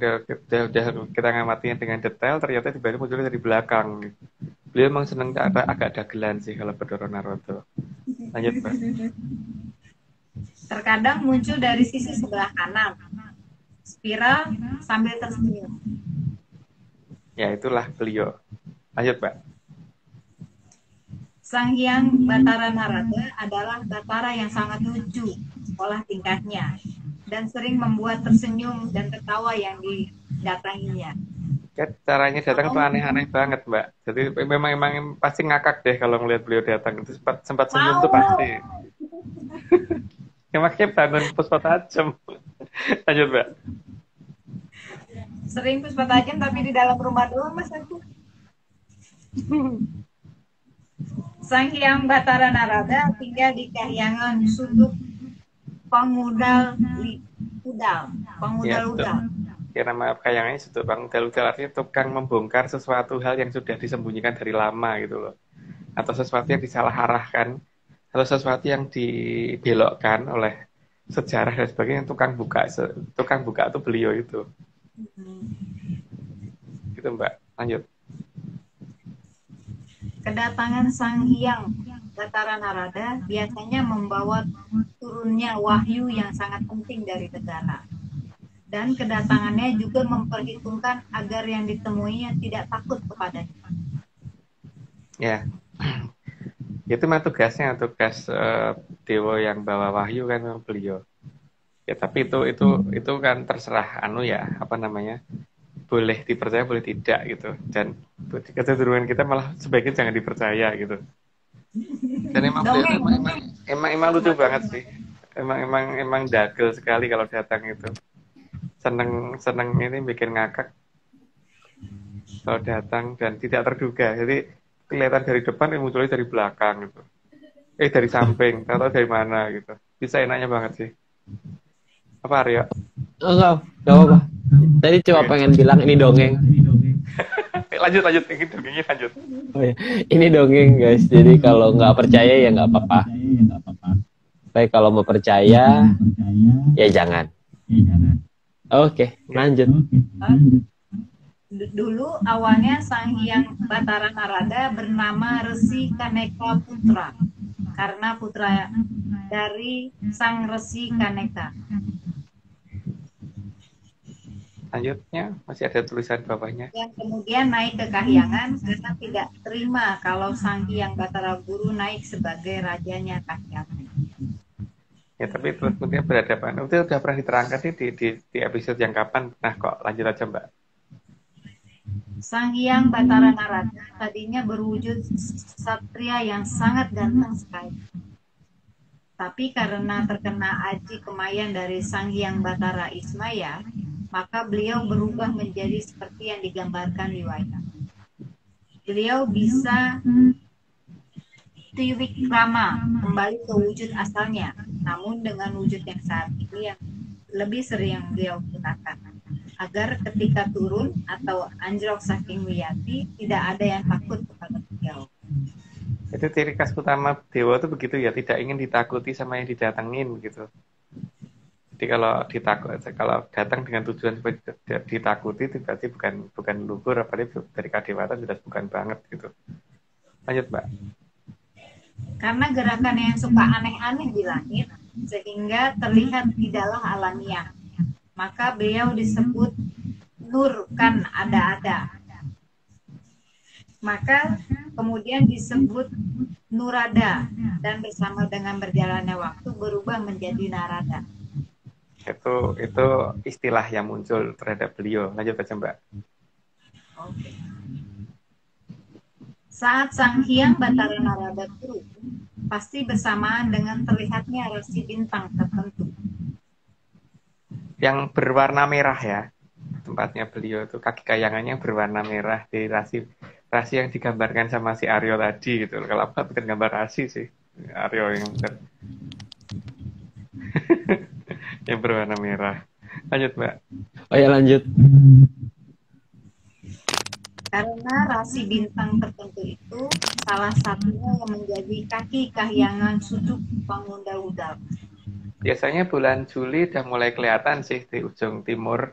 udah kita ngamatinya dengan detail, ternyata tiba-tiba munculnya dari belakang. Beliau memang senang agak dagelan sih kalau Bathara Narada. Lanjut Mbak. Terkadang muncul dari sisi sebelah kanan, spiral sambil tersenyum. Ya, itulah beliau. Lanjut, Mbak. Sang Hyang Batara Narada adalah Batara yang sangat lucu pola tingkahnya dan sering membuat tersenyum dan tertawa yang didatanginya. Ya, caranya datang tuh aneh-aneh banget, Mbak. Jadi memang pasti ngakak deh kalau ngelihat beliau datang. Itu sempat senyum tuh pasti. Ya, makanya bangun Puspa Tajam. Lanjut, Mbak. Sering Puspa Tajam tapi di dalam rumah doang, Mas aku. Sang Hyang Batara Narada tinggal di Kahyangan Sunduk Pangudal Udal. Ya, Pangudal betul. Udal. Ya, nama kayangannya Sudut Bang Udal artinya tukang membongkar sesuatu hal yang sudah disembunyikan dari lama gitu loh. Atau sesuatu yang disalaharahkan, atau sesuatu yang dibelokkan oleh sejarah dan sebagainya. Tukang buka itu beliau itu. Gitu, Mbak. Lanjut. Kedatangan Sang Hyang Batara Narada biasanya membawa turunnya wahyu yang sangat penting dari negara. Dan kedatangannya juga memperhitungkan agar yang ditemuinya tidak takut kepadanya. Ya, itu mah tugas dewa yang bawa wahyu kan memang beliau. Ya, tapi itu kan terserah apa namanya, boleh dipercaya boleh tidak gitu. Dan kecenderungan kita malah sebaiknya jangan dipercaya gitu. Dan emang beliau emang lucu banget sih. Emang dagel sekali kalau datang itu. Seneng ini bikin ngakak kalau datang dan tidak terduga. Jadi kelihatan dari depan, munculnya dari belakang gitu. Dari samping, atau dari mana gitu. Bisa enaknya banget sih. Apa, Aryo? Enggak apa-apa. Tadi cuma pengen bilang ini dongeng. lanjut ini dongengnya lanjut. Oh, ya. Ini dongeng guys. Jadi kalau nggak percaya ya nggak apa-apa. Tapi kalau mau percaya ya jangan. Oke, lanjut. Dulu awalnya Sang Hyang Batara Narada bernama Resi Kaneka Putra karena putra dari Sang Resi Kaneka. Lanjutnya masih ada tulisan bawahnya. Yang kemudian naik ke Kahyangan karena tidak terima kalau Sang Hyang Batara Guru naik sebagai rajanya Kahyangan. Ya, tapi terus kemudian berhadapan. Itu udah pernah diterangkan nih di episode yang kapan. Nah, kok lanjut aja, Mbak. Sang Hyang Batara Narada tadinya berwujud satria yang sangat ganteng sekali. Tapi karena terkena aji kemayan dari Sang Hyang Batara Ismaya, maka beliau berubah menjadi seperti yang digambarkan di wayang. Beliau bisa Triwikrama kembali ke wujud asalnya, namun dengan wujud yang saat ini yang lebih sering beliau gunakan, agar ketika turun atau anjlok saking wiyati tidak ada yang takut kepada beliau. Itu ciri khas utama dewa itu begitu ya, tidak ingin ditakuti sama yang didatengin gitu. Jadi kalau datang dengan tujuan supaya ditakuti itu berarti bukan luhur, apalagi dari kadewatan jelas bukan banget gitu. Lanjut, Mbak. Karena gerakan yang suka aneh-aneh di langit sehingga terlihat tidaklah alamiah, maka beliau disebut Nur kan ada-ada. Maka kemudian disebut Nurada dan bersama dengan berjalannya waktu berubah menjadi Narada. Itu istilah yang muncul terhadap beliau. Lanjut aja, Mbak. Oke. Saat Sang Hyang Batara Narada turun, pasti bersamaan dengan terlihatnya rasi bintang tertentu. Yang berwarna merah ya. Tempatnya beliau itu kaki kayangannya berwarna merah di rasi yang digambarkan sama si Aryo tadi gitu. Kalau apa bukan gambar rasi sih. Aryo yang yang berwarna merah. Lanjut, Mbak. Oh ya, lanjut. Karena rasi bintang tertentu itu salah satunya yang menjadi kaki kahyangan Suduk Pangudal. Biasanya bulan Juli udah mulai kelihatan sih di ujung timur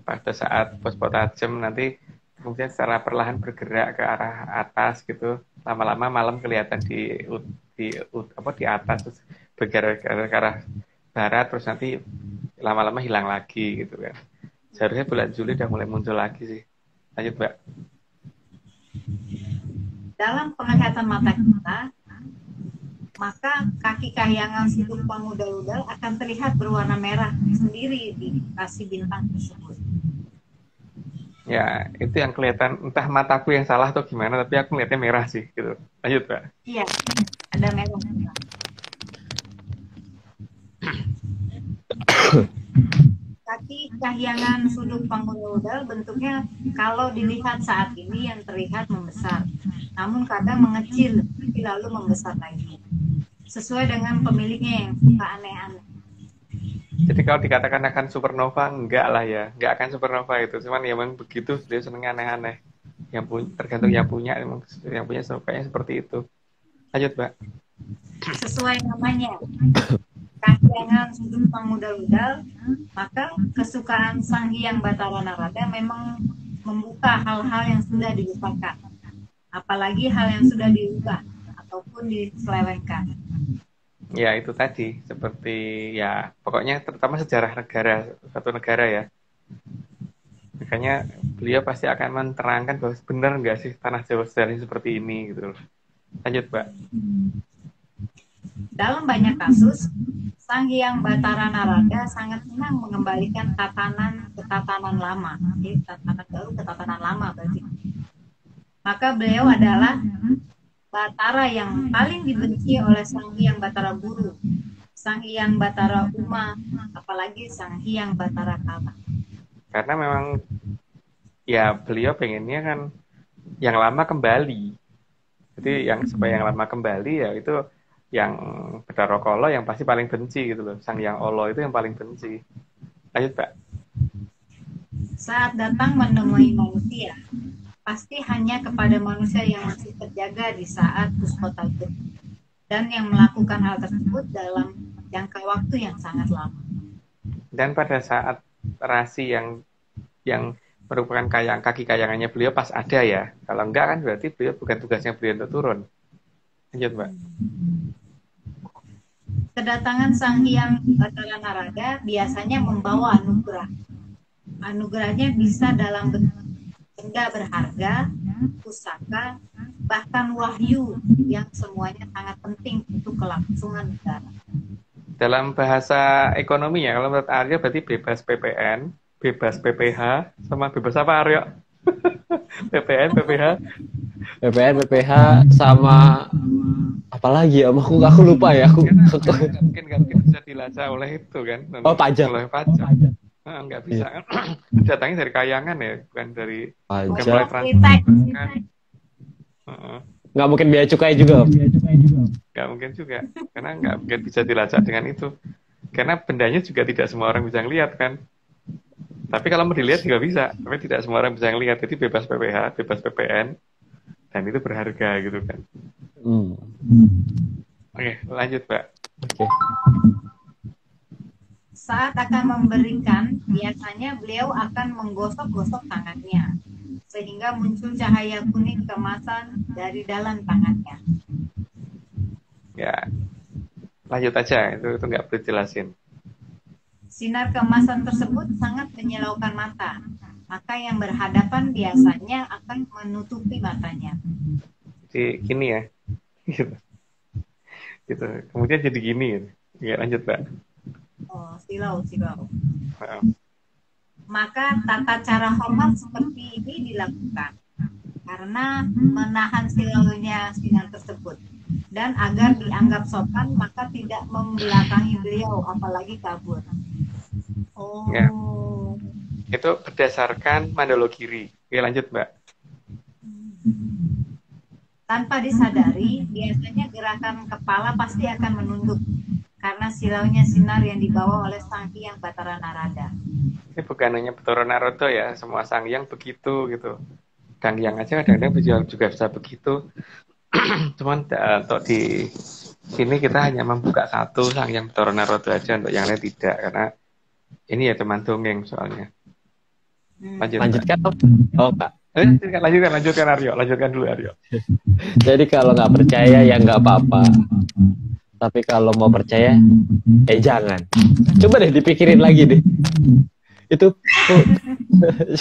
pada saat Puspa Tajam, nanti kemudian secara perlahan bergerak ke arah atas gitu. Lama-lama malam kelihatan di atas, terus bergerak ke arah barat, terus nanti lama-lama hilang lagi gitu kan. Seharusnya bulan Juli udah mulai muncul lagi sih. Lanjut Mbak. Dalam penglihatan mata kita, maka kaki kahyangan sudut pangudal-udal akan terlihat berwarna merah sendiri di kasih bintang tersebut. Ya, itu yang kelihatan, entah mataku yang salah atau gimana, tapi aku ngeliatnya merah sih gitu. Lanjut Mbak. Iya, ada merah. Kaki kahyangan sudut pangudal bentuknya kalau dilihat saat ini yang terlihat membesar, namun kadang mengecil tapi lalu membesar lagi, sesuai dengan pemiliknya yang suka aneh-aneh. Jadi kalau dikatakan akan supernova, enggak lah ya, enggak akan supernova itu, cuman ya memang begitu, dia seneng aneh-aneh. Tergantung yang punya, yang punya sukanya seperti itu. Lanjut Mbak. Sesuai namanya, kahyangan sudut pangudal-udal, maka kesukaan Sang Hyang Batara Narada memang membuka hal-hal yang sudah dilupakan, apalagi hal yang sudah diubah ataupun diselewengkan. Ya itu tadi, seperti ya pokoknya terutama sejarah negara, satu negara ya. Makanya beliau pasti akan menerangkan bahwa benar nggak sih tanah Jawa sejarahnya seperti ini gitu. Lanjut Mbak. Dalam banyak kasus, Sang Hyang Batara Narada sangat senang mengembalikan tatanan ke tatanan lama. Jadi tatanan baru ke tatanan lama berarti. Maka beliau adalah Batara yang paling dibenci oleh Sang Hyang Batara Guru, Sang Hyang Batara Uma, apalagi Sang Hyang Batara Kala. Karena memang ya beliau pengennya kan yang lama kembali. Jadi yang supaya yang lama kembali ya itu yang Bathara Kala yang pasti paling benci gitu loh. Sang Hyang Olo itu yang paling benci. Lanjut Pak. Saat datang menemui manusia, pasti hanya kepada manusia yang masih terjaga di saat Puspota dan yang melakukan hal tersebut dalam jangka waktu yang sangat lama. Dan pada saat rasi yang merupakan kaki kayangannya beliau pas ada ya. Kalau enggak kan berarti beliau bukan tugasnya beliau untuk turun. Lanjut Mbak. Kedatangan Sang Hyang Batara Narada biasanya membawa anugerah. Anugerahnya bisa dalam bentuk benda berharga, pusaka, bahkan wahyu yang semuanya sangat penting untuk kelangsungan negara. Dalam bahasa ekonomi ya, kalau menurut Aryo berarti bebas PPN, bebas PPH, sama bebas apa Aryo? PPN, PPH, PPN, PPH sama apa lagi ya? Aku lupa ya. Mungkin nggak bisa dilacak oleh itu kan? Oh pajak. Oleh pajak. Nggak bisa kan? Datangnya dari kayangan ya, bukan dari pajak. Nggak mungkin biaya cukai juga. Nggak mungkin juga, karena nggak mungkin bisa dilacak dengan itu. Karena bendanya juga tidak semua orang bisa ngelihat kan. Tapi kalau mau dilihat juga bisa, tapi tidak semua orang bisa ngelihat. Jadi bebas PPH, bebas PPN, dan itu berharga gitu kan. Oke, lanjut Pak. Oke. Saat akan memberikan, biasanya beliau akan menggosok-gosok tangannya, sehingga muncul cahaya kuning keemasan dari dalam tangannya. Ya, lanjut aja, itu nggak perlu jelasin. Sinar keemasan tersebut sangat menyilaukan mata, maka yang berhadapan biasanya akan menutupi matanya. Jadi gini ya, gitu. Kemudian jadi gini, ya lanjut Pak. Oh, silau. Maka tata cara hormat seperti ini dilakukan karena menahan silaunya sinar tersebut, dan agar dianggap sopan maka tidak membelakangi beliau apalagi kabur. Oh. Ya. Itu berdasarkan Mandologiri. Oke, lanjut Mbak. Tanpa disadari, biasanya gerakan kepala pasti akan menunduk karena silaunya sinar yang dibawa oleh Sang Hyang Batara Narada. Ini bukan hanya Bathara Narada ya, semua Sang Hyang begitu gitu. Sang Hyang aja kadang-kadang juga bisa begitu. Cuman untuk di sini kita hanya membuka satu Sang Hyang Bathara Narada aja, untuk yang lain tidak, karena ini ya teman dongeng soalnya. Lanjutkan. Oh Kak. Lanjutkan Aryo. Lanjutkan dulu Aryo. Jadi kalau nggak percaya ya nggak apa-apa. Tapi kalau mau percaya, jangan. Coba deh dipikirin lagi deh. Itu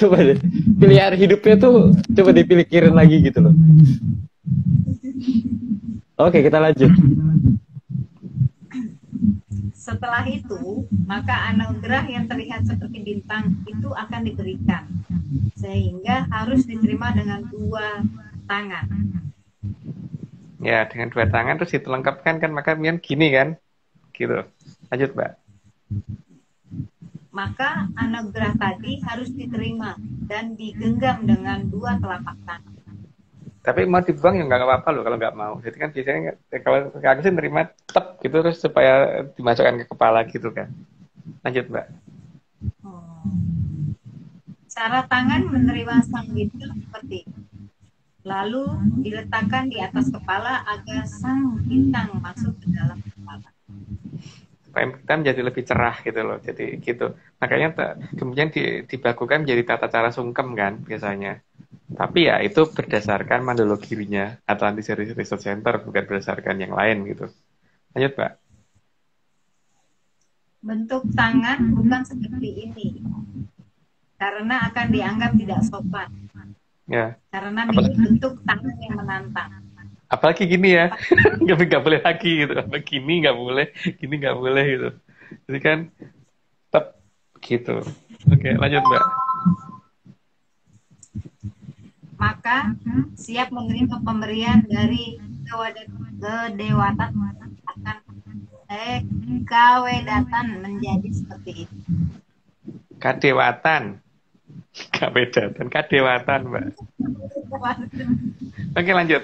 coba deh. Pilihan hidupnya tuh coba dipikirin lagi gitu loh. Oke, kita lanjut. Setelah itu, maka anugerah yang terlihat seperti bintang itu akan diberikan, sehingga harus diterima dengan 2 tangan. Ya, dengan 2 tangan terus dilengkapkan kan, maka kemudian gini kan, gitu. Lanjut, Mbak. Maka anugerah tadi harus diterima dan digenggam dengan 2 telapak tangan. Tapi mau dibuang ya nggak apa-apa loh kalau nggak mau. Jadi kan biasanya kalau aku sih nerima tep gitu terus supaya dimasukkan ke kepala gitu kan. Lanjut, Mbak. Cara tangan menerima sang bintang seperti ini. Lalu diletakkan di atas kepala agar sang bintang masuk ke dalam kepala. Supaya kita menjadi lebih cerah gitu loh. Jadi gitu. Makanya kemudian dibakukan menjadi tata cara sungkem kan biasanya. Tapi ya itu berdasarkan mandologirinya Atlantis Research Center, bukan berdasarkan yang lain gitu. Lanjut, Mbak. Bentuk tangan bukan seperti ini, karena akan dianggap tidak sopan. Ya. Karena ini bentuk tangan yang menantang. Apalagi gini ya, nggak boleh lagi gitu. Apa gini nggak boleh gitu. Jadi kan tetap gitu. Oke, lanjut, Mbak. Maka siap menerima pemberian dari kedewatan akan kawedatan menjadi seperti itu. Kadewatan, Mbak. Oke, lanjut.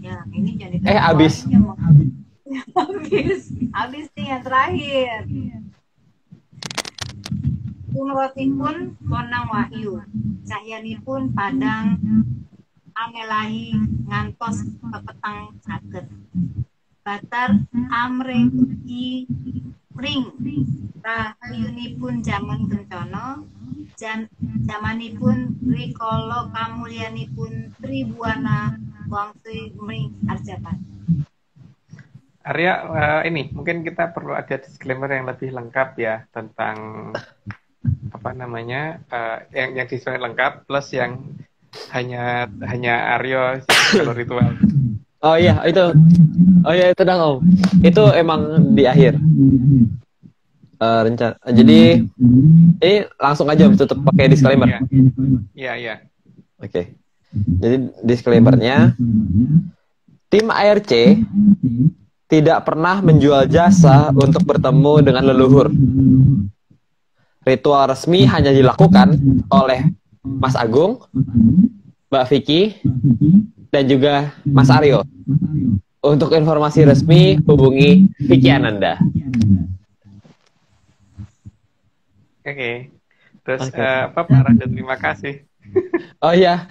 Ya, ini jadi habis. habis nih yang terakhir. Kumrotipun konang wahyu, cahyanipun padang amelahi ngantos pepetang saged. Batar amre ugi ring rahayunipun jaman kencana, jamanipun rikala kamulyanipun tribuana wangsi mring arjapan. Arya, ini mungkin kita perlu ada disclaimer yang lebih lengkap ya tentang apa namanya yang disclaimer lengkap plus yang hanya Aryo kalau ritual. Oh iya itu dong Om. Itu emang di akhir rencana. Jadi ini langsung aja tutup pakai disclaimer. Iya. Oke. Jadi disclaimernya, tim ARC tidak pernah menjual jasa untuk bertemu dengan leluhur. Ritual resmi hanya dilakukan oleh Mas Agung, Mbak Vicky, dan juga Mas Aryo. Untuk informasi resmi, hubungi Vicky Ananda. Oke. Terus Pak Raja, terima kasih. Oh iya,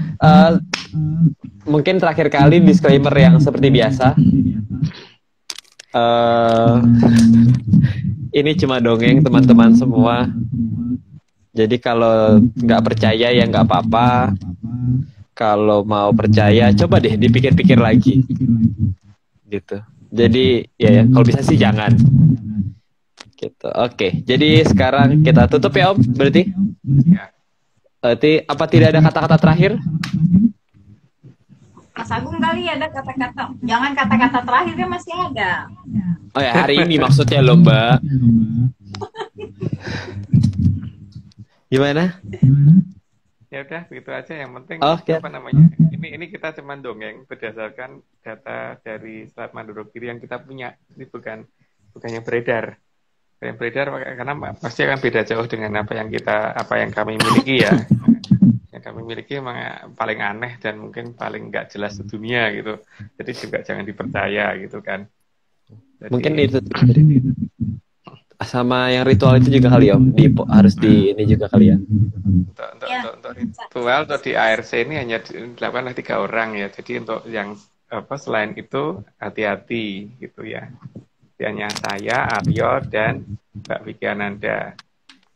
mungkin terakhir kali disclaimer yang seperti biasa. Ini cuma dongeng teman-teman semua. Jadi kalau nggak percaya ya nggak apa-apa. Kalau mau percaya, coba deh dipikir-pikir lagi. Gitu. Jadi ya kalau bisa sih jangan. Gitu. Oke. Jadi sekarang kita tutup ya Om. Berarti? Berarti apa tidak ada kata-kata terakhir? Mas Agung kali ada kata-kata. Jangan kata-kata terakhirnya masih ada. Oh ya, hari ini maksudnya loh Mbak. Gimana? Ya udah begitu aja, yang penting Okay. apa namanya? Ini kita cuma dongeng berdasarkan data dari Selat Mandorogiri yang kita punya. Ini bukan yang beredar. Yang beredar karena pasti akan beda jauh dengan apa yang kami miliki ya. Yang kami miliki memang paling aneh dan mungkin paling nggak jelas di dunia gitu. Jadi juga jangan dipercaya gitu kan. Jadi, mungkin itu sama yang ritual itu juga kali Om, harus di ini juga kali ya. Untuk ritual atau di ARC ini hanya dilakukan oleh 3 orang ya. Jadi untuk yang selain itu hati-hati gitu ya. Hanya saya, Aryo, dan Mbak Vicky Ananda.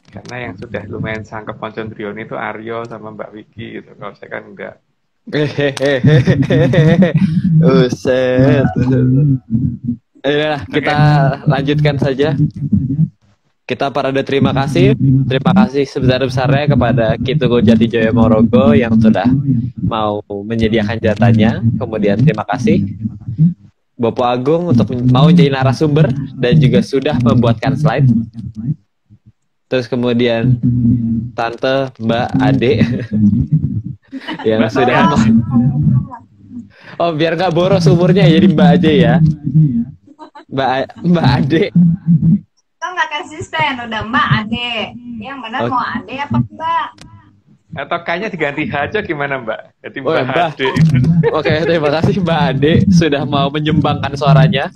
Karena yang sudah lumayan sangkep Poncondrion itu Aryo sama Mbak Vicky gitu. Kalau saya kan enggak. Uset. Ya, kita lanjutkan saja. Kita parade terima kasih sebesar-besarnya kepada Kitugo Jatijoyo Morogo yang sudah mau menyediakan jatahnya. Kemudian terima kasih Bopo Agung untuk mau jadi narasumber dan juga sudah membuatkan slide. Terus kemudian Tante Mbak Ade yang sudah biar nggak boros umurnya jadi Mbak Ade ya. Mbak Ade. Kau nggak konsisten, udah Mbak Ade. Yang benar mau Ade apa Mbak? Atau kayaknya diganti H aja gimana Mbak? Jadi Mbak Ade. Oke, terima kasih Mbak Ade sudah mau menyumbangkan suaranya.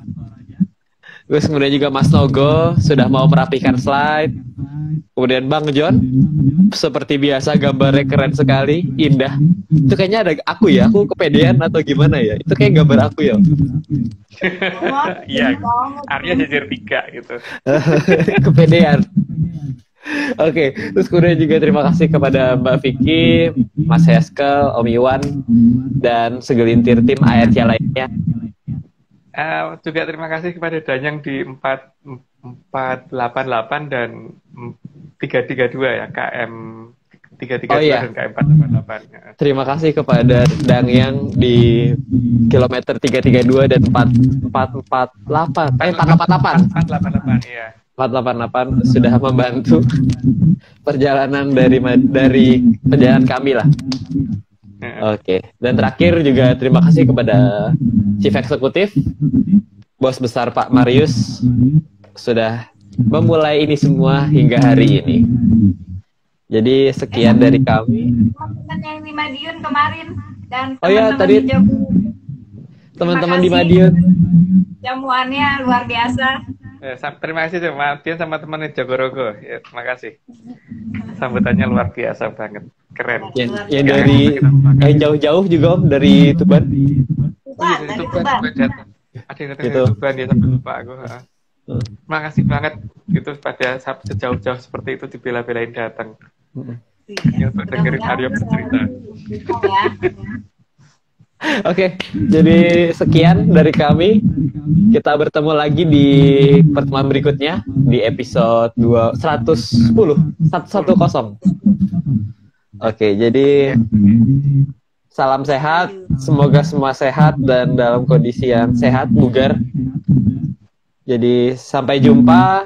Terus kemudian juga Mas Nogo sudah mau merapikan slide. Kemudian Bang John, seperti biasa gambarnya keren sekali, indah. Itu kayaknya ada aku kepedean atau gimana ya? Itu kayak gambar aku ya. Iya, Arya jajar 3 gitu. Kepedean. Oke, terus kemudian juga terima kasih kepada Mbak Vicky, Mas Heskel, Om Iwan, dan segelintir tim ARC lainnya. Juga terima kasih kepada Danyang di 488 dan 332 ya, KM 332 dan KM 488. Terima kasih kepada Danyang di kilometer 332 dan 488. 488 iya. 488 sudah membantu perjalanan dari perjalanan kami lah. Oke. Dan terakhir juga terima kasih kepada Chief Eksekutif Bos Besar Pak Marius sudah memulai ini semua hingga hari ini. Jadi sekian dari kami. Teman-teman yang di Madiun kemarin dan tadi teman-teman di Madiun jamuannya luar biasa. Terima kasih Madiun sama teman di Jogorogo. Ya, terima kasih. Sambutannya luar biasa banget. Keren. Yang dari jauh-jauh juga Om, dari Tuban. Tuban. Ada yang datang dari Tuban ya, sampai lupa aku. Makasih banget gitu pada sejauh-jauh seperti itu dibela-belain datang. Ya, untuk dengerin Arya bercerita. Oke, jadi sekian dari kami. Kita bertemu lagi di pertemuan berikutnya di episode 110. Oke, jadi salam sehat, semoga semua sehat dan dalam kondisi yang sehat, bugar. Jadi sampai jumpa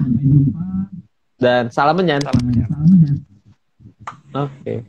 dan salam menyan. Oke.